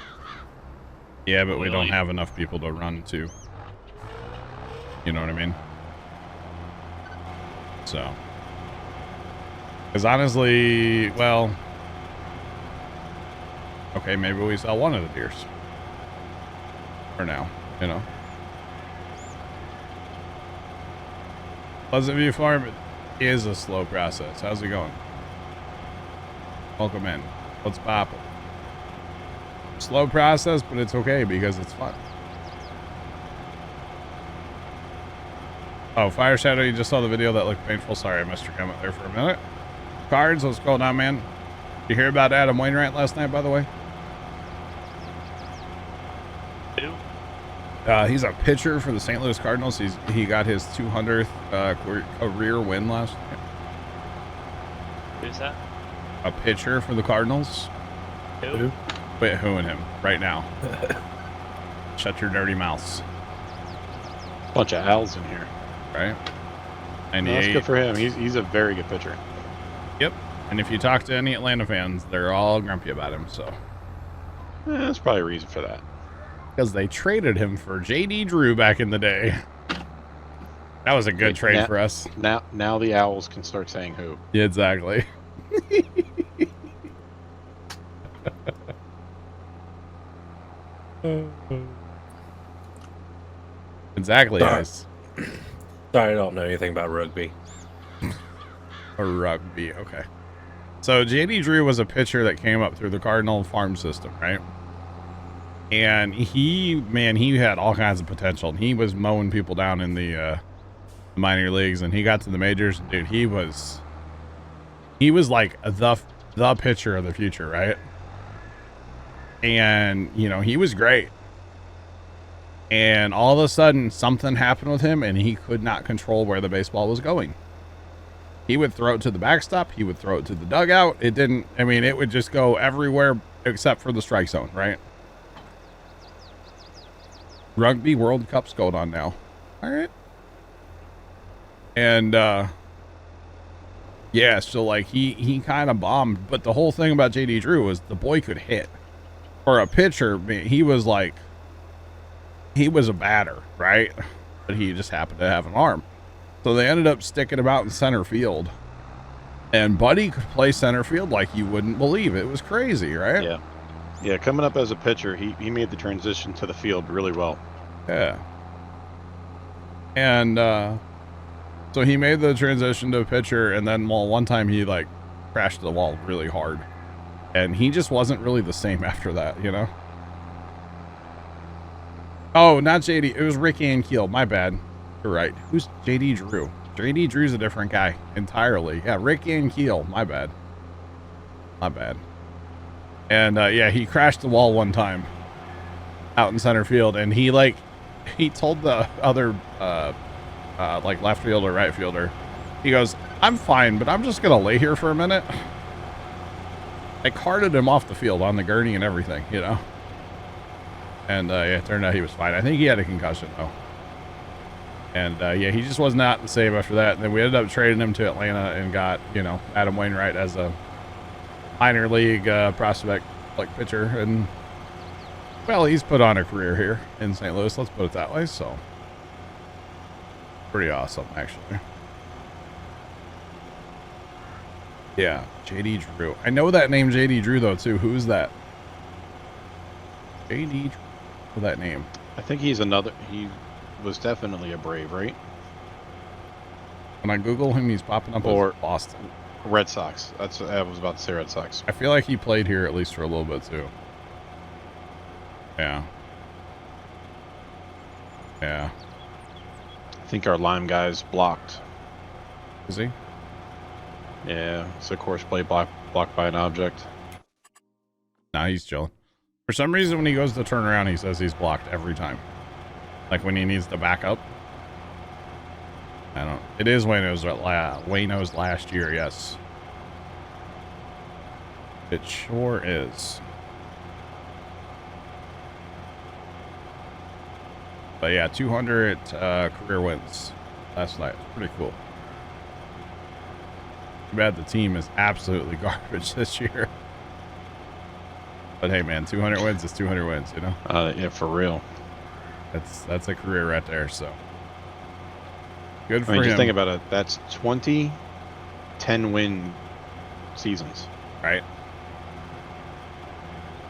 Yeah, but we don't have enough people to run to. You know what I mean? So. Because honestly, well. Okay, maybe we sell one of the deers. For now, you know. Pleasant View Farm is a slow process. How's it going? Welcome in. Let's pop it. Slow process, but it's okay because it's fun. Oh, Fire Shadow, you just saw the video that looked painful. Sorry, I missed your comment there for a minute. Cards, what's going on, man? Did you hear about Adam Wainwright last night, by the way? Who? He's a pitcher for the St. Louis Cardinals. He got his 200th career win last night. Who's that? A pitcher for the Cardinals. Who? Quit hooing him right now. Shut your dirty mouths. Bunch of owls in here. Right? No, that's good for him. He's a very good pitcher. And if you talk to any Atlanta fans, they're all grumpy about him. So That's probably a reason for that. because they traded him for JD Drew back in the day. That was a good trade for us. Now the Owls can start saying who. Yeah, exactly. Exactly, guys. Sorry, I don't know anything about rugby. Or rugby, okay. So JD Drew was a pitcher that came up through the Cardinal farm system, right? And he had all kinds of potential. He was mowing people down in the minor leagues, and he got to the majors. And dude, he was like the pitcher of the future, right? And you know, he was great. And all of a sudden, something happened with him, and he could not control where the baseball was going. He would throw it to the backstop. He would throw it to the dugout. It would just go everywhere except for the strike zone, right? Rugby World Cup's going on now. All right. And, yeah, so like he kind of bombed, but the whole thing about JD Drew was the boy could hit. For a pitcher, he was a batter, right? But he just happened to have an arm. So they ended up sticking him out in center field. And Buddy could play center field like you wouldn't believe. It was crazy, right? Yeah. Yeah, coming up as a pitcher, he made the transition to the field really well. Yeah. And so he made the transition to a pitcher, and then one time he like crashed the wall really hard. And he just wasn't really the same after that, you know? Oh, not JD. It was Ricky Ankiel. My bad. You're right. Who's JD Drew? JD Drew's a different guy entirely. Yeah, Ricky Ankiel. My bad. My bad. And yeah, he crashed the wall one time out in center field, and he told the other like left fielder, right fielder, he goes, "I'm fine, but I'm just gonna lay here for a minute." I carted him off the field on the gurney and everything, you know. And yeah, it turned out he was fine. I think he had a concussion though. And yeah, he just was not the same after that. And then we ended up trading him to Atlanta and got, you know, Adam Wainwright as a minor league prospect, like pitcher. And well, he's put on a career here in St. Louis. Let's put it that way. So pretty awesome, actually. Yeah, JD Drew. I know that name, JD Drew, though, too. Who's that? JD Drew. What's that name? I think he was definitely a Brave, right? When I Google him, he's popping up as Boston. Red Sox. I was about to say Red Sox. I feel like he played here at least for a little bit, too. Yeah. Yeah. I think our Lime guy's blocked. Is he? Yeah, it's a course play blocked by an object. Nah, he's chilling. For some reason, when he goes to turn around, he says he's blocked every time. Like when he needs to back up. I don't. It is Wayno's last year, yes. It sure is. But yeah, 200 career wins last night. Pretty cool. Too bad the team is absolutely garbage this year. But hey, man, 200 wins is 200 wins, you know? Yeah, for real. That's a career right there, so. Good for I mean, him. just think about it. That's 20 10-win seasons. Right?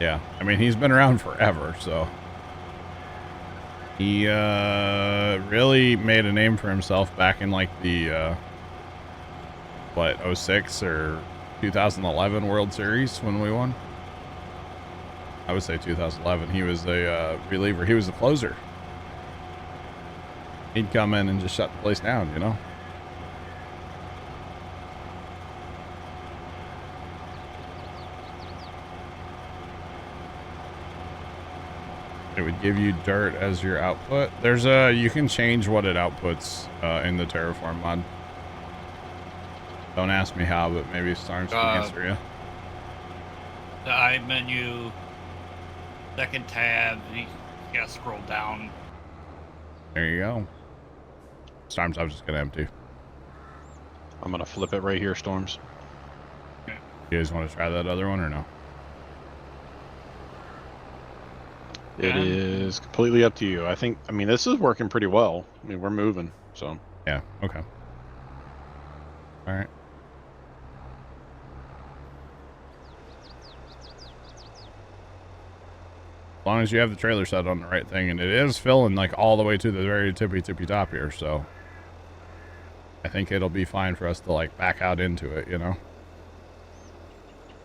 Yeah. I mean, he's been around forever, so. He really made a name for himself back in like the 06 or 2011 World Series when we won. I would say 2011. He was a reliever. He was a closer. He'd come in and just shut the place down, you know? It would give you dirt as your output. There's you can change what it outputs in the Terraform mod. Don't ask me how, but maybe Starnes can answer you. The I menu, second tab, you gotta scroll down. There you go. Storms, I'm just gonna empty. I'm gonna flip it right here, Storms. Okay. You guys want to try that other one or no? It is completely up to you. I mean, this is working pretty well. I mean, we're moving, so. Yeah, okay. All right. As long as you have the trailer set on the right thing, and it is filling like all the way to the very tippy top here, so I think it'll be fine for us to like back out into it, you know,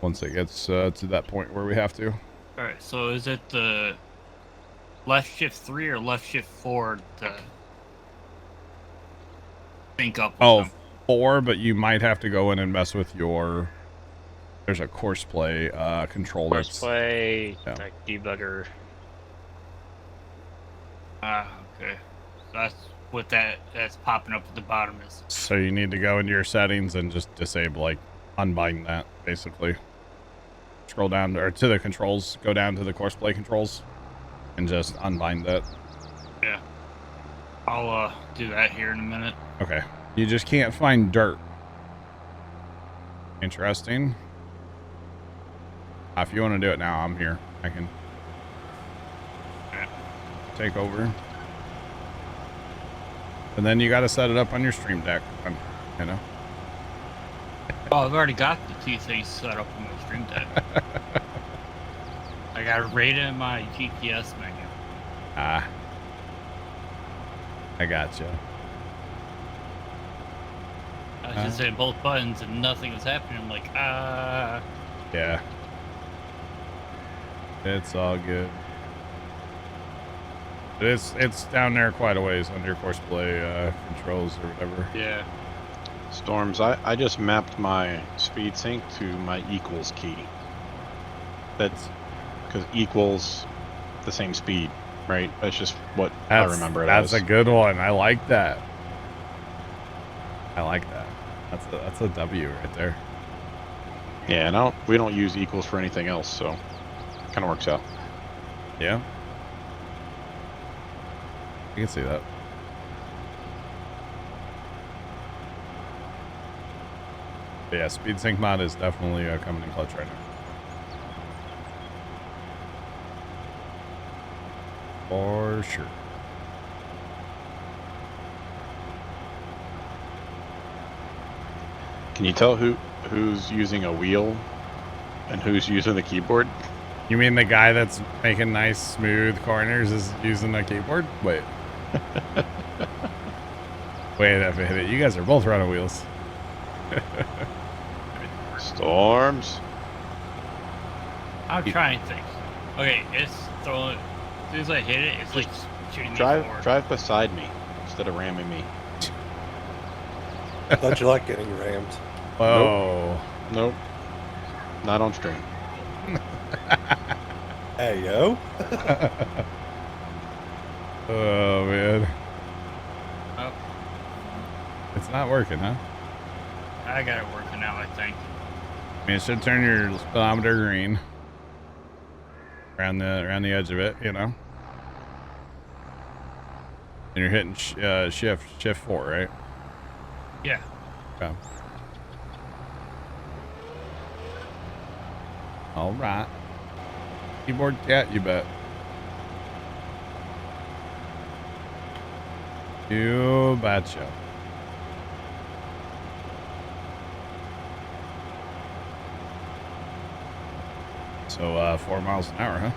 once it gets to that point where we have to. All right. So is it the left shift 3 or left shift 4 to sync up with them? 4, but you might have to go in and mess with your. There's a course play control. Course play, yeah. like debugger. Okay. So that's what that's popping up at the bottom is. So you need to go into your settings and just disable, like, unbind that, basically. Scroll down, or to the controls, go down to the course play controls, and just unbind that. Yeah. I'll do that here in a minute. Okay. You just can't find dirt. Interesting. If you want to do it now, I'm here. I can take over. And then you got to set it up on your stream deck, you know. Oh, I've already got the 2 things set up on my stream deck. I got it right in my GPS menu. Ah. I gotcha. I was just hitting both buttons and nothing was happening. I'm like, Yeah. It's all good. It's down there quite a ways under course play controls or whatever. Yeah. Storms, I just mapped my speed sync to my equals key. That's because equals the same speed, right? That's just what I remember it as. That's a good one. I like that. I like that. That's a W right there. Yeah, no, we don't use equals for anything else, so kind of works out. Yeah. You can see that. But yeah, speed sync mod is definitely coming in clutch right now. For sure. Can you tell who's using a wheel and who's using the keyboard? You mean the guy that's making nice smooth corners is using a keyboard? Wait. Wait a minute. You guys are both running wheels. Storms. I'm trying things. Okay, it's throwing. As soon as I hit it, it's like shooting me forward. Drive beside me instead of ramming me. I thought you liked getting rammed. Whoa. Nope. Not on stream. Hey, yo. Oh, man. Oh, It's not working, huh? I got it working now, I think. I mean, it should turn your speedometer green around the edge of it, you know. And you're hitting shift 4, right? Yeah. Okay. All right. Keyboard cat, you bet. You betcha. So, 4 miles an hour, huh?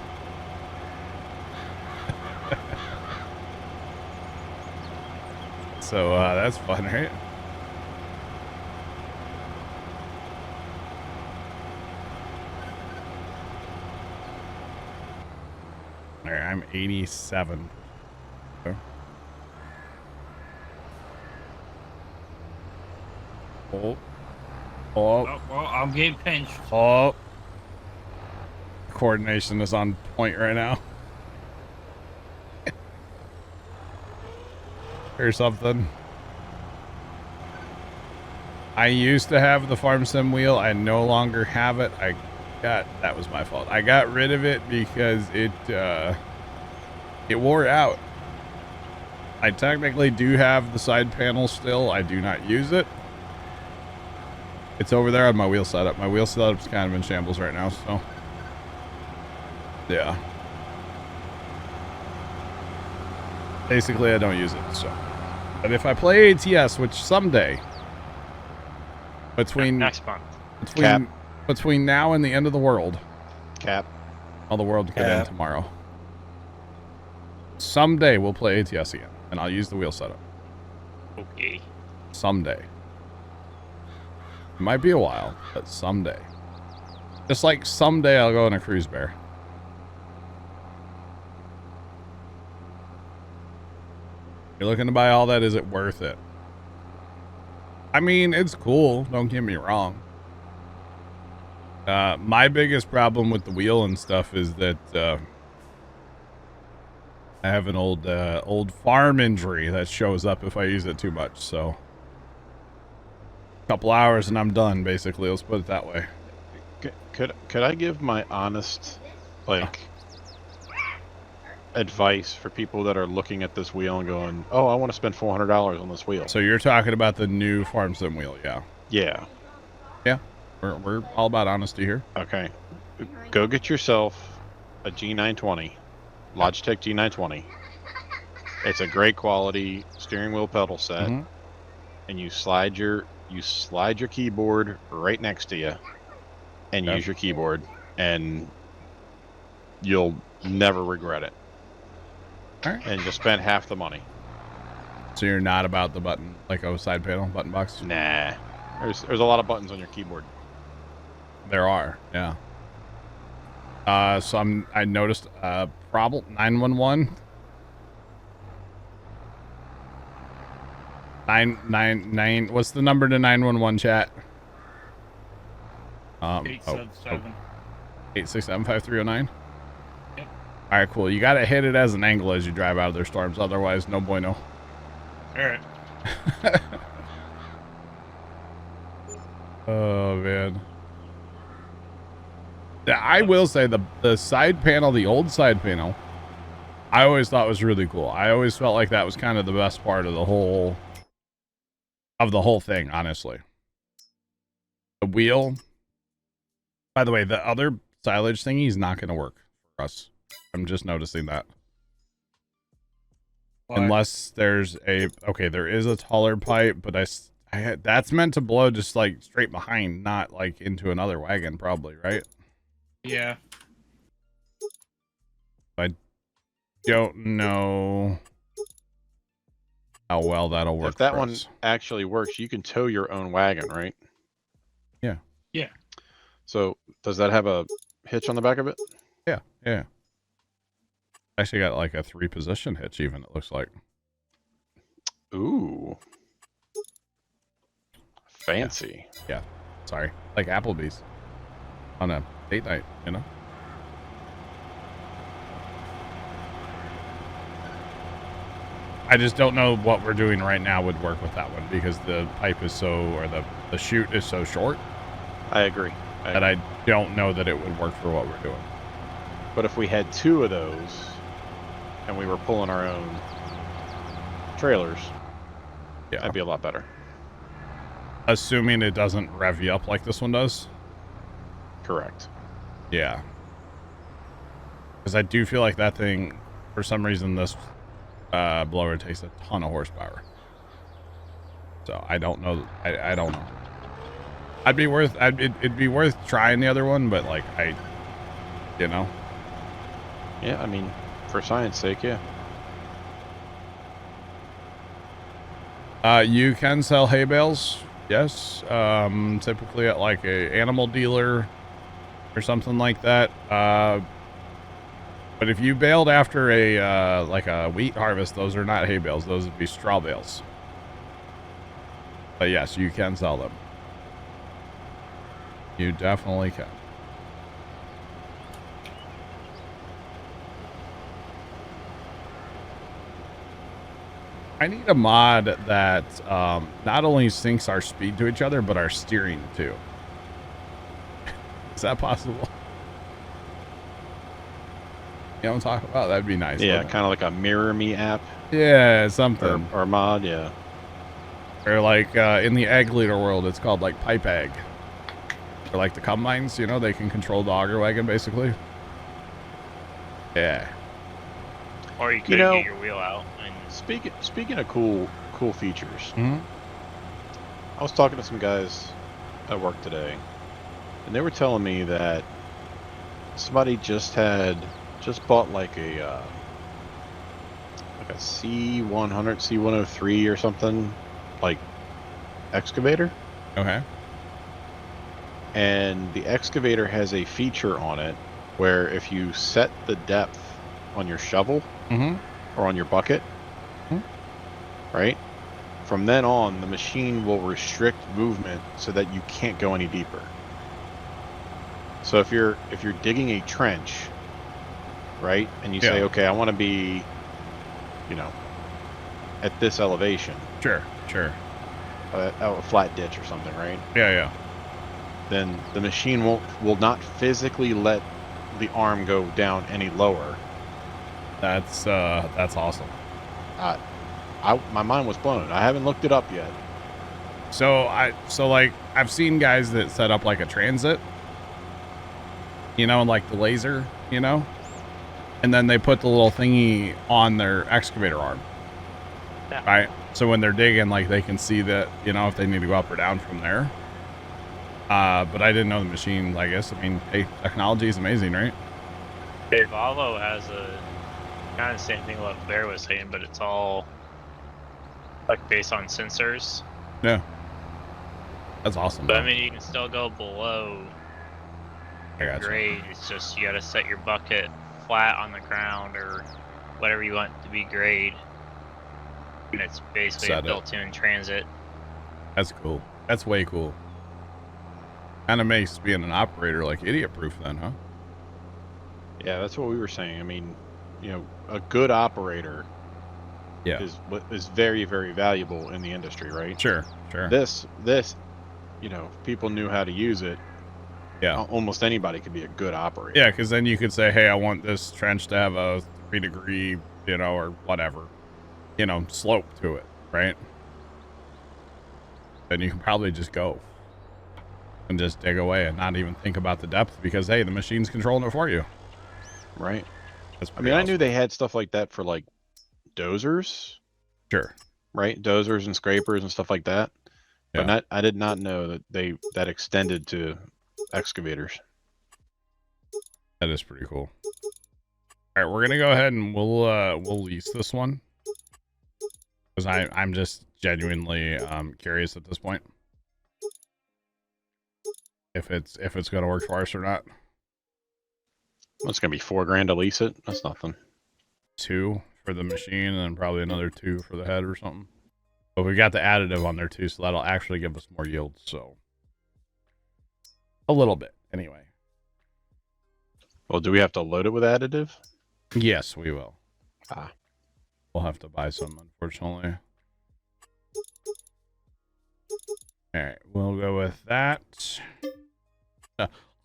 So, that's fun, right? All right, I'm 87. Okay. Oh. Oh, well, I'm getting pinched. Oh. Coordination is on point right now. Or something. I used to have the farm sim wheel. I no longer have it. That was my fault. I got rid of it because it wore out. I technically do have the side panel still. I do not use it. It's over there on my wheel setup. My wheel setup's kind of in shambles right now, so. Yeah. Basically, I don't use it, so. But if I play ATS, which someday, between Next month. between now and the end of the world, Cap. all the world could end tomorrow. Someday we'll play ATS again, and I'll use the wheel setup. Okay. Someday. It might be a while, but someday. Just like someday I'll go in a cruise bear. You're looking to buy all that, is it worth it? I mean, it's cool, don't get me wrong. My biggest problem with the wheel and stuff is that I have an old farm injury that shows up if I use it too much, so a couple hours and I'm done, basically. Let's put it that way. Could I give my honest, advice for people that are looking at this wheel and going, "Oh, I want to spend $400 on this wheel"? So you're talking about the new farm sim wheel, yeah? Yeah. Yeah, we're all about honesty here. Okay. Go get yourself a G920, Logitech G920. It's a great quality steering wheel pedal set, and you slide your keyboard right next to you, and use your keyboard, and you'll never regret it. All right. And just spend half the money. So you're not about the button, like a side panel button box? Nah. There's a lot of buttons on your keyboard. There are, yeah. So I noticed problem 911. 999. What's the number to 911 chat? 877. 867-5309. Yep. All right, cool. You got to hit it as an angle as you drive out of their storms. Otherwise, no bueno. All right. Oh man. Yeah, I will say the side panel, the old side panel, I always thought was really cool. I always felt like that was kind of the best part of the whole thing, honestly. The wheel. By the way, the other silage thingy is not going to work for us. I'm just noticing that. Why? Unless there's there is a taller pipe, but that's meant to blow just like straight behind, not like into another wagon, probably, right? Yeah. I don't know how well that'll work. If that for one us. actually works, you can tow your own wagon, right? Yeah. Yeah. So does that have a hitch on the back of it? Yeah. Actually got like a 3-position hitch even, it looks like. Ooh. Fancy. Yeah. Sorry. Like Applebee's. On a date night, you know? I just don't know what we're doing right now would work with that one because the pipe is the chute is so short. I agree. That I don't know that it would work for what we're doing. But if we had 2 of those and we were pulling our own trailers, that'd be a lot better. Assuming it doesn't rev you up like this one does. Correct. Yeah. Because I do feel like that thing, for some reason, this blower takes a ton of horsepower. So I don't know. I don't know. It'd be worth trying the other one, but like you know. Yeah, I mean, for science sake, yeah. You can sell hay bales, yes. Typically at like a animal dealer or something like that. But if you baled after a like a wheat harvest, those are not hay bales. Those would be straw bales. But yes, you can sell them. You definitely can. I need a mod that not only syncs our speed to each other, but our steering too. Is that possible? You know what I'm talking about? That'd be nice. Yeah, kind of like a Mirror Me app. Yeah, something. Or mod, yeah. Or like in the egg leader world, it's called like Pipe Egg. Or like the combines, you know, they can control the auger wagon basically. Yeah. Or you could You know- get your wheel out and Speaking of cool features, Hmm. I was talking to some guys at work today, and they were telling me that somebody just bought like a C100, C103 or something, like excavator, Okay. and the excavator has a feature on it where if you set the depth on your shovel Mm-hmm. or on your bucket, Mhm. right? From then on, the machine will restrict movement so that you can't go any deeper. So if you're digging a trench, right, and you say, Yeah. okay, I want to be, at this elevation, Sure. Sure. a flat ditch or something, right? Yeah. Yeah. Then the machine will not physically let the arm go down any lower. That's awesome. My mind was blown. I haven't looked it up yet. So like I've seen guys that set up like a transit, you know, and like the laser, you know, and then they put the little thingy on their excavator arm. Yeah. Right. So when they're digging, like they can see that, you know, if they need to go up or down from there. But I didn't know the machine, I guess. I mean, hey, technology is amazing, right? Volvo has a kind of the same thing what Bear was saying, but it's all like based on sensors. Yeah. That's awesome. But I though. mean, you can still go below I gotcha. grade. It's just you gotta set your bucket flat on the ground or whatever you want to be grade. And it's basically Set a it. built-in transit. That's cool. That's way cool. Kind of makes being an operator like idiot-proof then, huh? Yeah, that's what we were saying. I mean, a good operator Yeah. is very, very valuable in the industry, right? Sure. Sure. This, if people knew how to use it, Yeah. almost anybody could be a good operator. Yeah, because then you could say, hey, I want this trench to have a 3-degree, you know, or whatever, you know, slope to it, right? Then you can probably just go and just dig away and not even think about the depth because, hey, the machine's controlling it for you. Right. That's I mean, I knew they had stuff like that for like dozers, Sure. right? Dozers and scrapers and stuff like that. Yeah. But I did not know that that extended to excavators. That is pretty cool. All right, we're gonna go ahead and we'll lease this one because I'm just genuinely curious at this point if it's gonna work for us or not. Well, it's gonna be $4,000 to lease it. That's nothing. 2 for the machine and then probably another 2 for the head or something. But we got the additive on there too, so that'll actually give us more yield. So a little bit anyway. Well, do we have to load it with additive? Yes, we will. Ah. We'll have to buy some, unfortunately. All right, we'll go with that.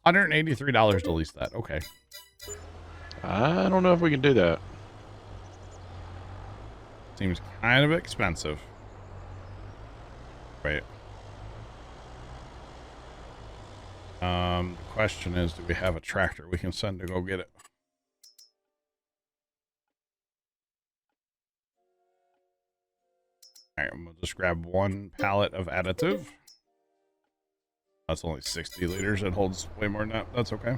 $183 to lease that. Okay. I don't know if we can do that. Seems kind of expensive. Wait. The question is, do we have a tractor we can send to go get it? All right, we'll just grab 1 pallet of additive. That's only 60 liters. It holds way more than that. That's okay.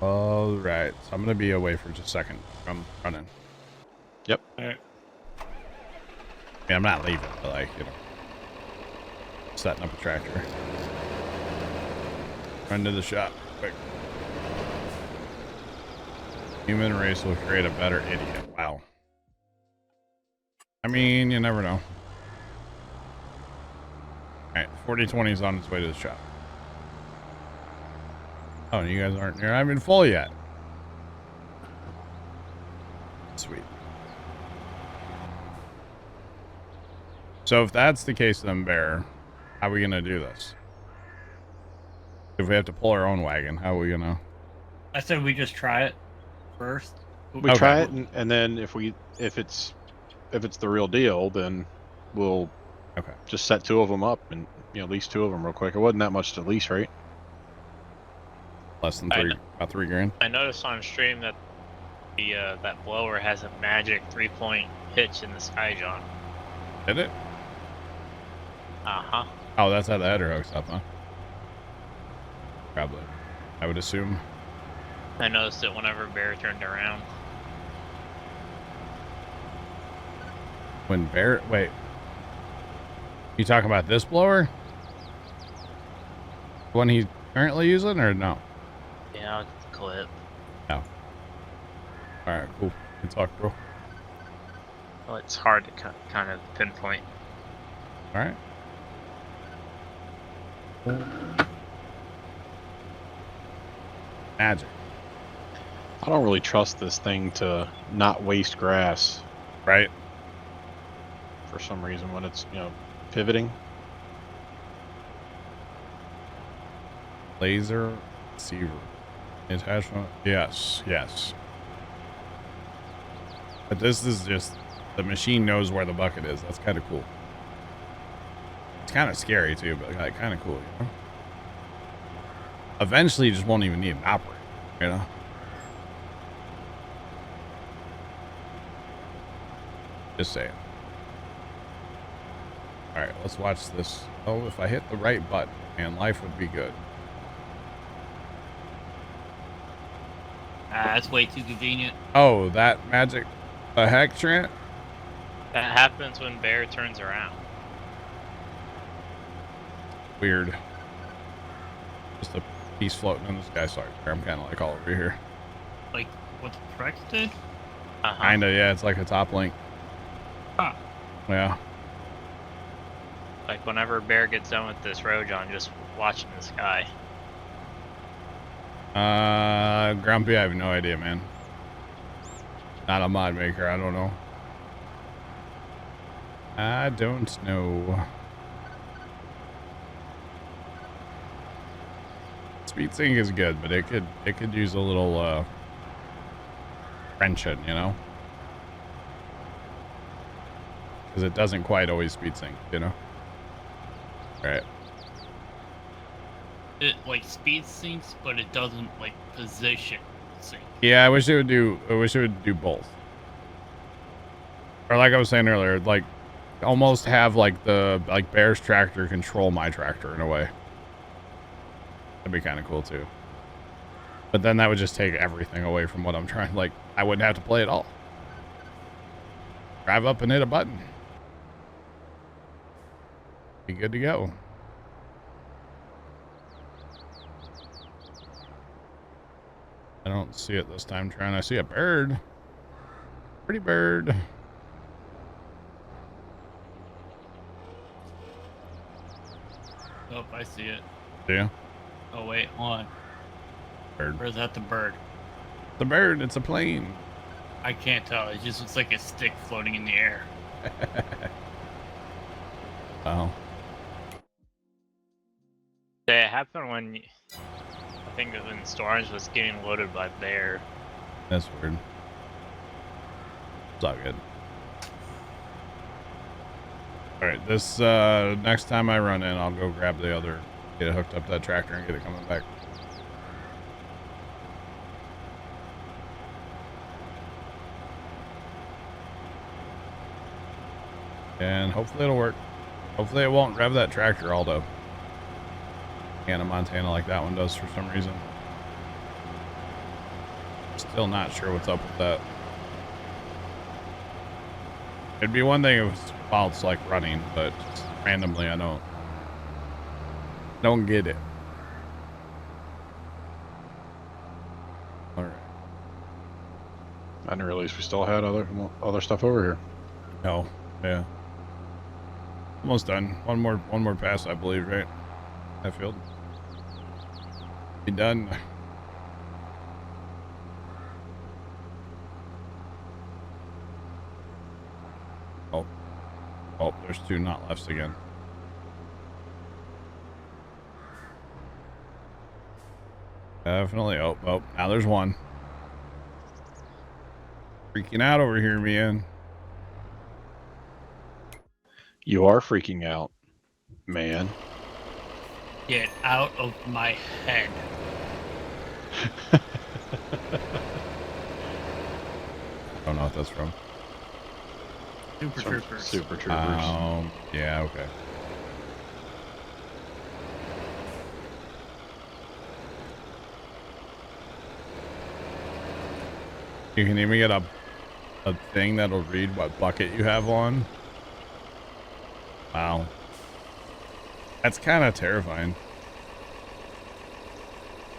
All right, so I'm going to be away for just a second from running. Yep. All right. I mean, I'm not leaving, but like, you know, setting up a tractor. Run to the shop, quick. Human race will create a better idiot. Wow. I mean, you never know. Alright, 4020 is on its way to the shop. Oh, and you guys aren't here. I'm in full yet. Sweet. So if that's the case, then Bear, how are we gonna do this? If we have to pull our own wagon, how are we gonna? I said we just try it first. We Okay. try it, and then if it's the real deal, then we'll Okay. just set 2 of them up and lease 2 of them real quick. It wasn't that much to lease, right? Less than I three, know. about $3,000. I noticed on stream that the that blower has a magic 3-point pitch in the sky, John. Did it? Uh-huh. Oh, that's how the header hooks up, huh? Probably. I would assume. I noticed it whenever Bear turned around. When Bear... Wait. You talking about this blower? The one he's currently using, or no? Yeah, I'll get the clip. No. Alright, cool. Good talk, bro. Well, it's hard to kind of pinpoint. Alright. Magic. I don't really trust this thing to not waste grass Right? for some reason when it's, pivoting. Laser receiver. Attachment. Yes, yes. But this is just... The machine knows where the bucket is. That's kind of cool. It's kind of scary, too, but like, kind of cool, you know? Eventually, you just won't even need an operator, you know? Just saying. Alright, let's watch this. Oh, if I hit the right button, man, life would be good. That's way too convenient. Oh, that magic... The heck, Trent? That happens when Bear turns around. Weird. Just a piece floating in the sky. Sorry, I'm kind of like all over here. Like what the Prex did? Uh-huh. Kinda, yeah. It's like a top link. Huh. Yeah. Like whenever Bear gets done with this road, John, just watching the sky. Grumpy, I have no idea, man. Not a mod maker. I don't know. I don't know. Speed sync is good, but it could use a little wrenching, you know? Because it doesn't quite always speed sync, you know? Right. It like speed syncs, but it doesn't like position sync. Yeah, I wish it would do both. Or like I was saying earlier, like almost have like Bear's tractor control my tractor in a way. That'd be kind of cool too. But then that would just take everything away from what I'm trying. Like I wouldn't have to play at all. Drive up and hit a button. Be good to go. I don't see it this time, Trying. I see a bird. Pretty bird. Oh, I see it. Yeah. Oh wait, hold on. Bird. Or is that the bird? The bird, it's a plane. I can't tell. It just looks like a stick floating in the air. Oh. Yeah, it happened when I think that when Storms was getting loaded by Bear. That's weird. It's all good. Alright, this next time I run in, I'll go grab the other, get it hooked up to that tractor and get it coming back. And hopefully it'll work. Hopefully it won't rev that tractor all the Hannah Montana like that one does for some reason. Still not sure what's up with that. It'd be one thing if it's while it's like running, but just randomly I don't get it. All right. I didn't realize we still had other stuff over here. No. Yeah. Almost done. One more pass, I believe, right? That field. Be done. Oh. Oh, there's two not lefts again. Definitely. Oh, now there's one. Freaking out over here, man. You are freaking out, man. Get out of my head. Don't know what that's from. Super Troopers. Super Troopers. Yeah, okay. You can even get a thing that'll read what bucket you have on. Wow. That's kind of terrifying.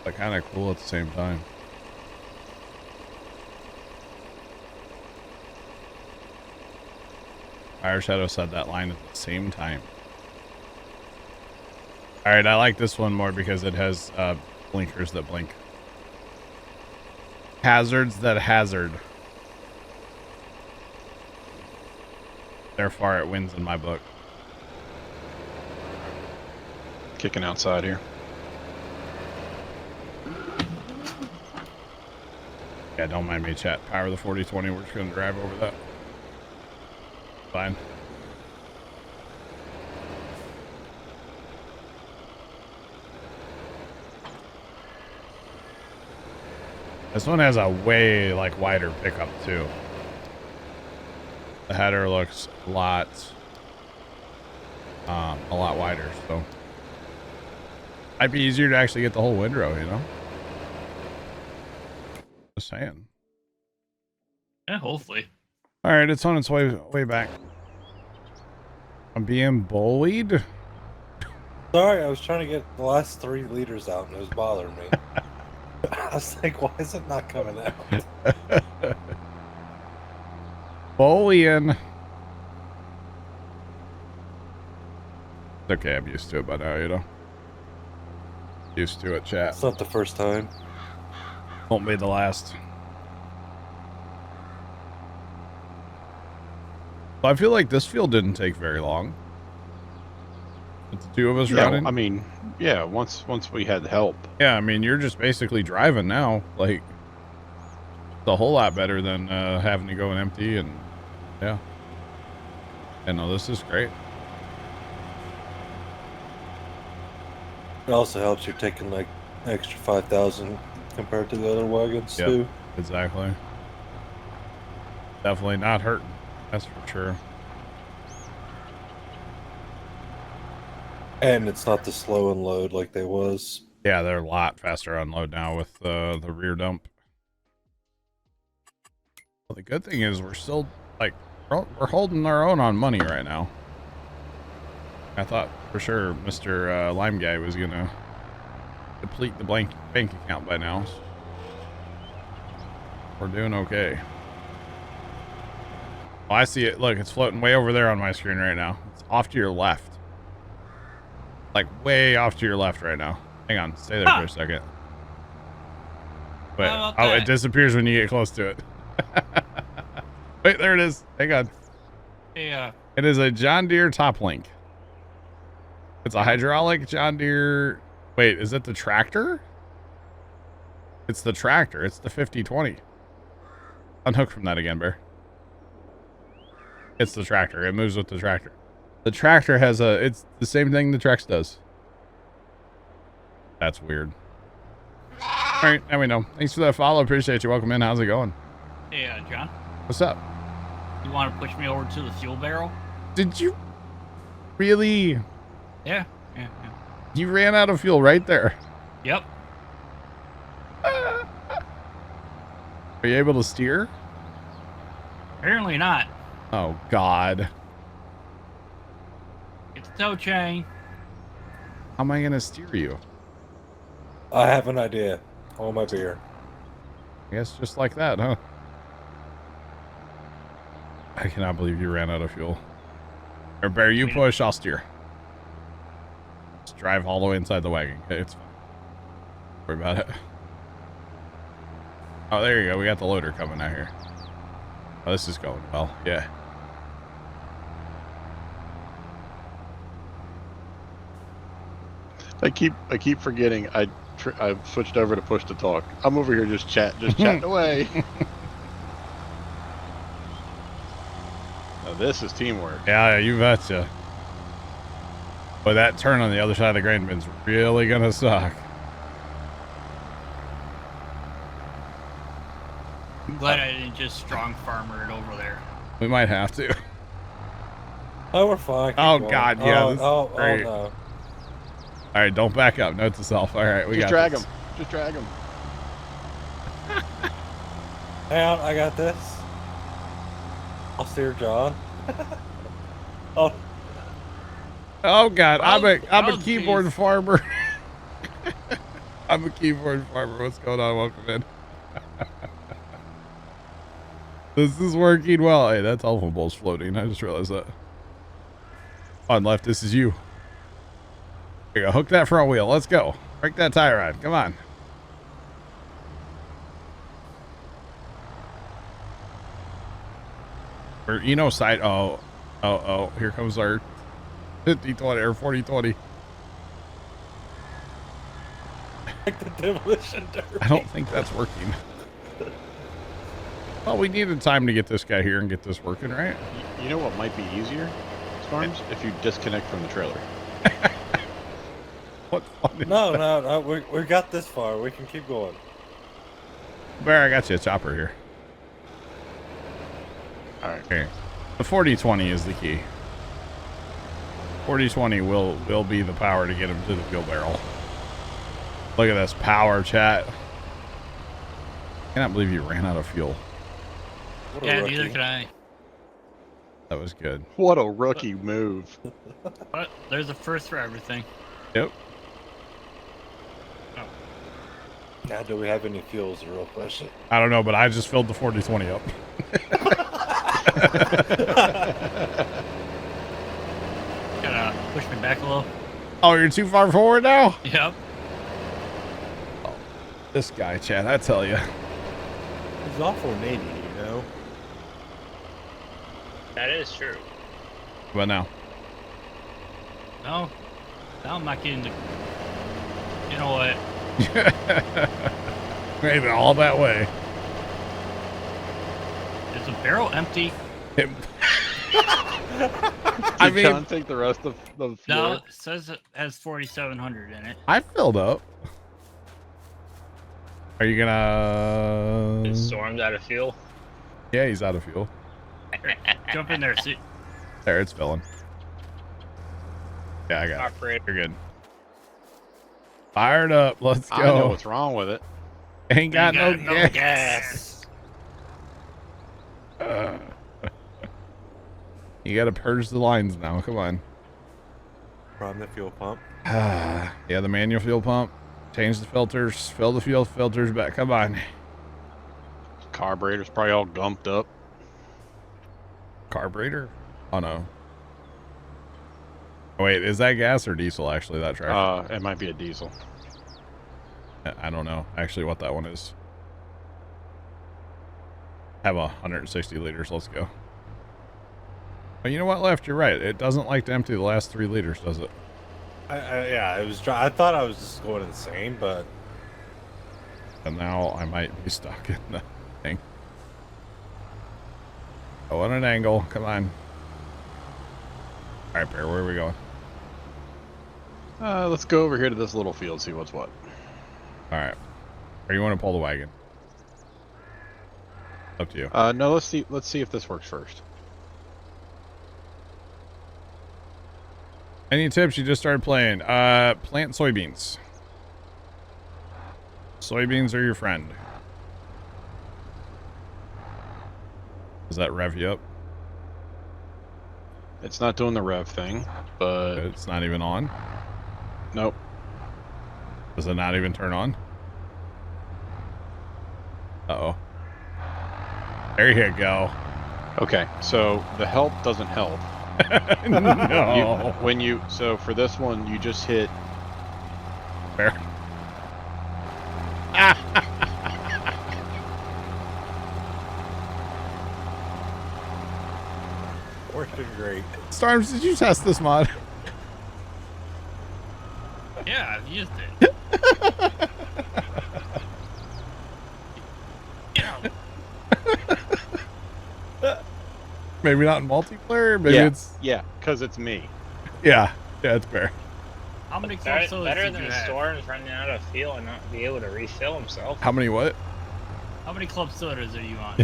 But kind of cool at the same time. Fire Shadow said that line at the same time. Alright, I like this one more because it has blinkers that blink. Hazards that hazard. Therefore, it wins in my book. Kicking outside here. Yeah, don't mind me, chat. Power the 4020. We're just going to drive over that. Fine. This one has a way like wider pickup too. The header looks a lot wider, so might be easier to actually get the whole windrow, you know. Just saying. Yeah, hopefully. All right, it's on its way back. I'm being bullied. Sorry, I was trying to get the last 3 liters out and it was bothering me. I was like, why is it not coming out? Bullying. It's okay, I'm used to it by now, you know. Used to it, chat. It's not the first time. Won't be the last. I feel like this field didn't take very long. With the 2 of us running. I mean, yeah, once we had help. Yeah, I mean, you're just basically driving now. Like, it's a whole lot better than having to go and empty and, yeah. And no, this is great. It also helps you're taking like extra 5,000 compared to the other wagons too. Exactly. Definitely not hurting. That's for sure. And it's not the slow unload like they was. Yeah, they're a lot faster unload now with the rear dump. Well, the good thing is we're still like we're holding our own on money right now. I thought for sure Mr. Lime Guy was gonna deplete the bank account by now. We're doing okay. Oh, I see it. Look, it's floating way over there on my screen right now. It's off to your left. Like way off to your left right now. Hang on, stay there for a second. Wait, oh, it disappears when you get close to it. Wait, there it is. Hang on. Yeah. It is a John Deere top link. It's a hydraulic John Deere. Wait, is it the tractor? It's the tractor. It's the 5020. Unhook from that again, Bear. It's the tractor. It moves with the tractor. The tractor has it's the same thing the Trex does. That's weird. All right, now we know. Thanks for that follow. Appreciate you. Welcome in. How's it going? Hey, John. What's up? You want to push me over to the fuel barrel? Did you really? Yeah. You ran out of fuel right there. Yep. Are you able to steer? Apparently not. Oh, God. It's a tow chain. How am I going to steer you? I have an idea. Hold my beer. I guess just like that, huh? I cannot believe you ran out of fuel. Or Bear, you push, I'll steer. Just drive all the way inside the wagon. Okay, it's fine. Don't worry about it. Oh, there you go. We got the loader coming out here. Oh, this is going well. Yeah. I keep forgetting. I've switched over to push to talk. I'm over here just chatting away. Now this is teamwork. Yeah, you betcha. But that turn on the other side of the grain bin's really gonna suck. I'm glad I didn't just strong farmer it over there. We might have to. Oh, we're fine. Keep Oh, going. God, yeah, Oh, this is oh, great. no. All right, don't back up. Note to self. All right, we Just got drag this. him. Just drag him. Hang on, I got this. I'll steer John. Oh, Oh God, I'm a Oh, keyboard geez. farmer. I'm a keyboard farmer. What's going on? Welcome in. This is working well. Hey, that telephone pole's floating. I just realized that. On left, this is you. Here you go. Hook that front wheel. Let's go. Break that tire rod. Come on. Or side. Oh. Here comes our 50-20 or 40-20. like the demolition derby. I don't think that's working. Well, we needed time to get this guy here and get this working, right? You know what might be easier, Storms? If you disconnect from the trailer. What fun is No, that? no, we got this far. We can keep going. Bear, I got you a chopper here. All right. Okay. The 40-20 is the key. 40-20 will be the power to get him to the fuel barrel. Look at this power, chat. I cannot believe you ran out of fuel. What a Yeah, rookie. neither can I. That was good. What a rookie move. But there's a first for everything. Yep. Now, do we have any fuels? The real question. I don't know, but I just filled the 40-20 up. Gotta push me back a little. Oh, you're too far forward now? Yep. This guy, chat, I tell you. He's off 180, you know. That is true. But now. No. Now I'm not getting the. You know what? Maybe all that way. Is the barrel empty? I Did mean, John take the rest of the fuel? No, it says it has 4,700 in it. I filled up. Are you gonna? Is Storm's out of fuel? Yeah, he's out of fuel. Jump in there, see. There, it's filling. Yeah, I got it. Operator. You're good. Fired up. Let's go. I know what's wrong with it. Ain't got, no, gas. gas. You gotta purge the lines now. Come on. Prime the fuel pump. Yeah, the manual fuel pump. Change the filters. Fill the fuel filters back. Come on. Carburetor's probably all gumped up. Carburetor? Oh no. Wait, is that gas or diesel actually, that tractor? It might be a diesel. I don't know actually what that one is. Have 160 liters. Let's go. But you know what, Left? You're right. It doesn't like to empty the last 3 liters, does it? Yeah, it was. I thought I was just going insane, but And now I might be stuck in the thing. Oh, on an angle. Come on. All right, Bear, where are we going? Let's go over here to this little field, see what's what. All right. Or you want to pull the wagon? Up to you. No, let's see if this works first. Any tips? You just started playing. Plant soybeans. Soybeans are your friend. Does that rev you up? It's not doing the rev thing, but It's not even on. nope. Does it not even turn on? Uh-oh. There you go. Okay, so the help doesn't help. No. So for this one, you just hit. Bear. working great. Storms, did you test this mod? Yeah, I've used it. Maybe not in multiplayer. Maybe it's Yeah, because it's me. yeah. Yeah, it's fair. How many club Better, sodas better did than you have? Storms running out of fuel and not be able to refill himself. How many what? How many club sodas are you on?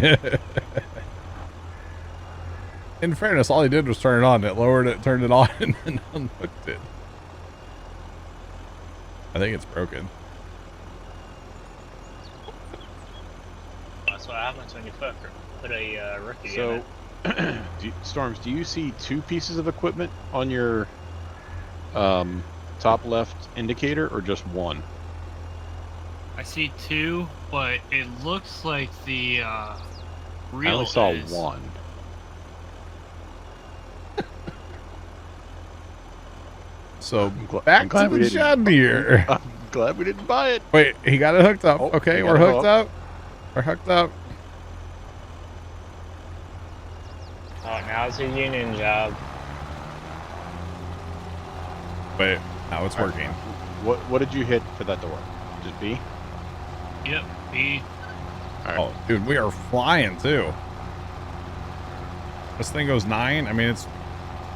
In fairness, all he did was turn it on. It lowered it, turned it on, and then unhooked it. I think it's broken. That's what happens when you put a rookie in So, it. Storms, do you see two pieces of equipment on your top left indicator, or just one? I see 2, but it looks like the real I only saw is... one. So I'm back glad to we the didn't- John Deere. I'm glad we didn't buy it. Wait, he got it hooked up. Oh, Okay, he we're got it hooked up. We're hooked up. Oh, now it's a union job. Wait, now it's working. What did you hit for that door? Just B? Yep, B. All right. Oh, dude, we are flying too. This thing goes 9. I mean, it's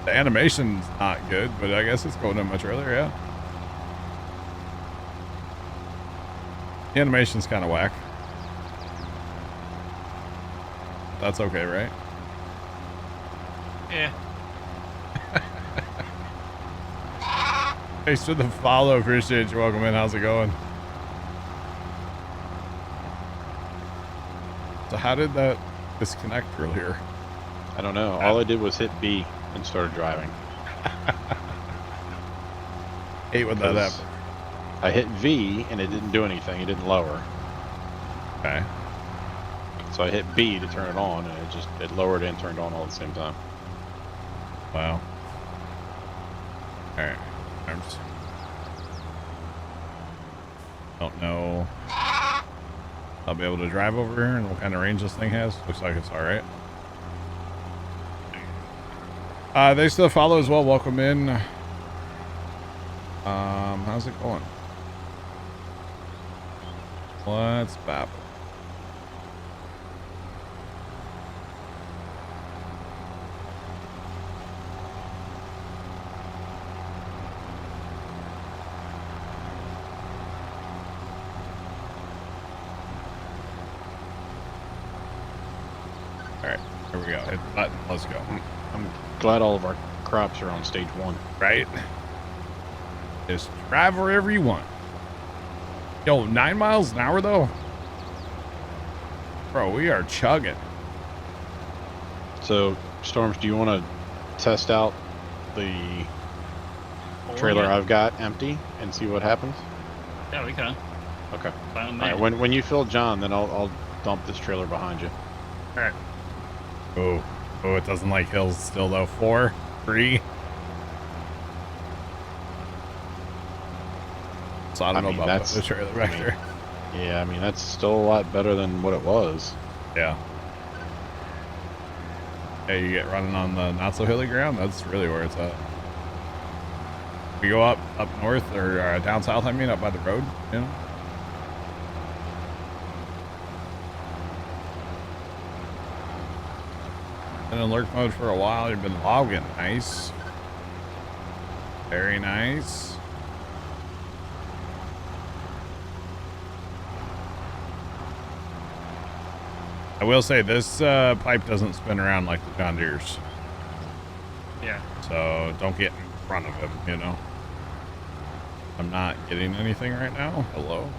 the animation's not good, but I guess it's going in much earlier. Yeah. The animation's kind of whack. That's okay, right? Yeah. Thanks for the follow. Appreciate you. Welcome in. How's it going? So how did that disconnect earlier? I don't know. All I did was hit B and started driving. Hate when that 'Cause happened. I hit V and it didn't do anything. It didn't lower. Okay. So I hit B to turn it on, and it lowered and turned on all at the same time. Wow. All right. Arms. Don't know. I'll be able to drive over here and what kind of range this thing has. Looks like it's all right. They still follow as well. Welcome in. How's it going? Let's babble. All right, here we go. Hit the button. Let's go. I'm glad all of our crops are on stage 1. Right? Just drive wherever you want. Yo, 9 miles an hour though? Bro, we are chugging. So, Storms, do you want to test out the trailer I've got empty and see what happens? Yeah, we can. Okay. Fine with All me. right. When you fill John, then I'll dump this trailer behind you. All right. Oh, it doesn't like hills still though. 4, 3. So I don't know mean, about that's- the trailer back there. Yeah, I mean that's still a lot better than what it was. Yeah. Hey, you get running on the not so hilly ground. That's really where it's at. We go up north or down south. I mean, up by the road. You know. Been in lurk mode for a while. You've been logging. Nice. Very nice. I will say this pipe doesn't spin around like the John Deere's. Yeah. So don't get in front of him, you know. I'm not getting anything right now. Hello.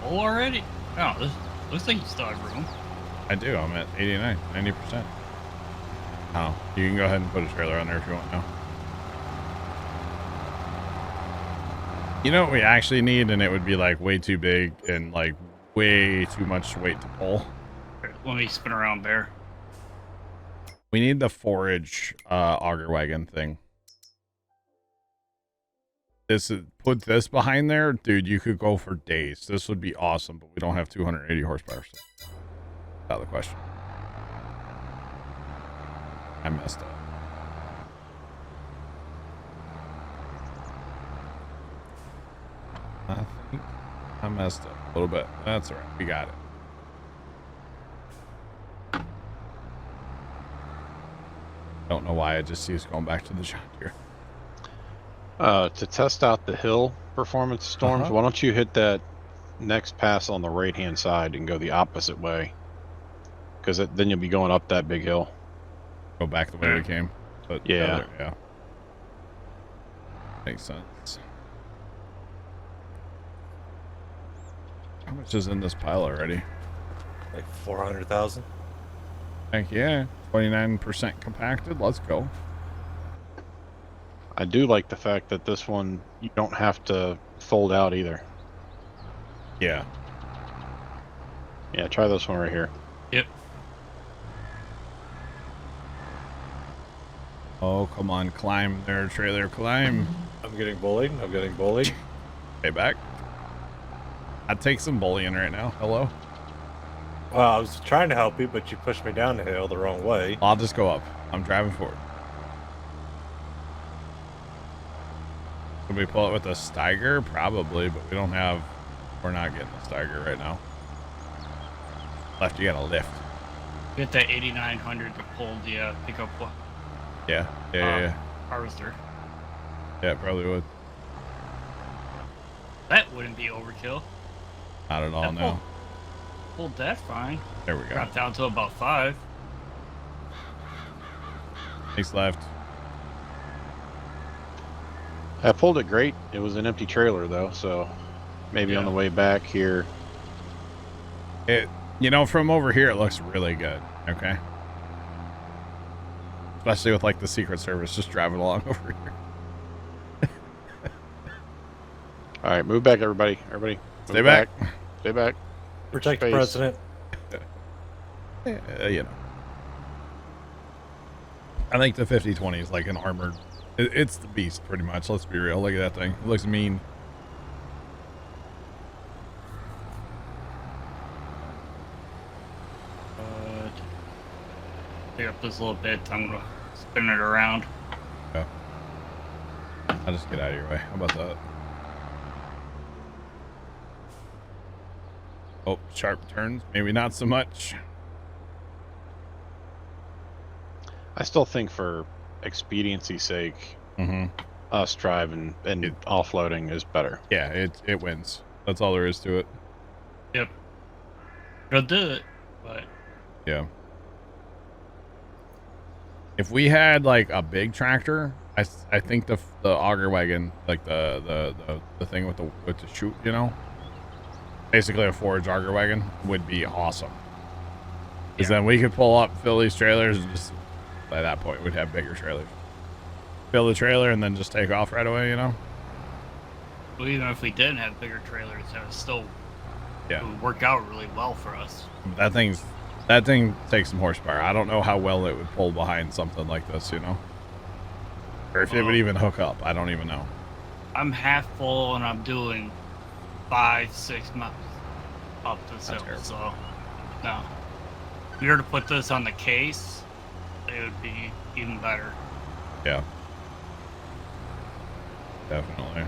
Full already? Oh, this looks like you still have room. I do. I'm at 89, 90%. Oh, you can go ahead and put a trailer on there if you want now. You know what we actually need, and it would be like way too big and like way too much weight to pull. Here, let me spin around there. We need the forage auger wagon thing. Put this behind there, dude. You could go for days. This would be awesome, but we don't have 280 horsepower. So out of the question. I messed up. I think I messed up a little bit. That's all right. We got it. Don't know why I just see us going back to the John Deere. To test out the hill performance storms, why don't you hit that next pass on the right hand side and go the opposite way? Because then you'll be going up that big hill. Go back the way we came. But Yeah. Yeah. Makes sense. How much is in this pile already? Like 400,000. Heck yeah. 29% compacted. Let's go. I do like the fact that this one, you don't have to fold out either. Yeah. Yeah, try this one right here. Yep. Oh, come on. Climb there, trailer. Climb. I'm getting bullied. I'm getting bullied. Stay back. I'd take some bullying right now. Hello? Well, I was trying to help you, but you pushed me down the hill the wrong way. I'll just go up. I'm driving forward. Can we pull it with a Steiger? Probably, but we don't have... We're not getting a Steiger right now. Left, you gotta lift. Get that 8900 to pull the pickup Yeah. harvester. Yeah, it probably would. That wouldn't be overkill. Not at all, no. Pulled that fine. There we go. Dropped down to about 5. Nice left. I pulled it great. It was an empty trailer though, so maybe on the way back here. You know, from over here, it looks really good. Okay. Especially with like the Secret Service just driving along over here. All right, move back, everybody. Everybody, Stay back. Stay back. Protect the Space. president. You know. I think the 5020 is like an armored. It's the beast, pretty much. Let's be real. Look at that thing. It looks mean. Pick up this little bit. I'm gonna spin it around. Yeah. I'll just get out of your way. How about that? Oh, sharp turns. Maybe not so much. I still think for expediency's sake, us driving and offloading is better. Yeah, it wins. That's all there is to it. Yep. It'll do it, but Yeah. If we had like a big tractor, I think the auger wagon, like the thing with the chute, you know, basically a forage auger wagon would be awesome. Because then we could pull up, fill these trailers, and just by that point we'd have bigger trailers. Fill the trailer and then just take off right away, you know. well, even if we didn't have bigger trailers, that would still Yeah. would work out really well for us. That thing takes some horsepower. I don't know how well it would pull behind something like this, you know, or if it would even hook up. I don't even know. I'm half full and I'm doing 5-6 miles up this hill. terrible. So, no. If we were to put this on the case, it would be even better. Yeah. Definitely.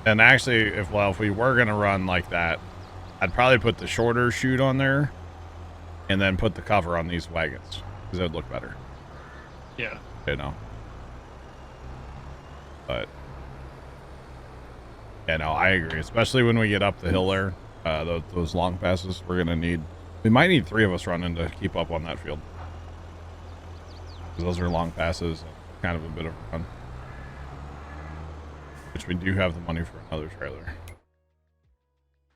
And actually, if we were going to run like that, I'd probably put the shorter chute on there and then put the cover on these wagons because it would look better, Yeah. you know. But, yeah, no, I agree. Especially when we get up the hill there, those long passes, we might need 3 of us running to keep up on that field. Because those are long passes, kind of a bit of a run. Which we do have the money for another trailer.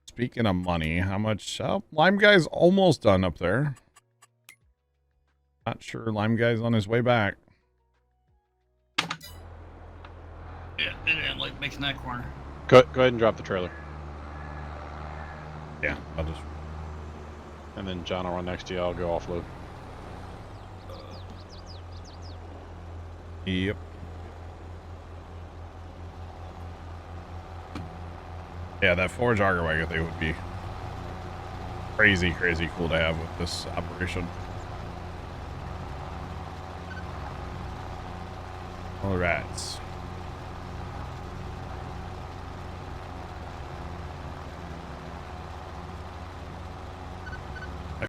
Speaking of money, how much? Oh, Lime Guy's almost done up there. Not sure Lime Guy's on his way back. Yeah, they didn't like making that corner. Go ahead and drop the trailer. Yeah, I'll just... And then John will run next to you. I'll go offload. Yep. Yeah, that forage auger wagon, I think, would be crazy cool to have with this operation. All right.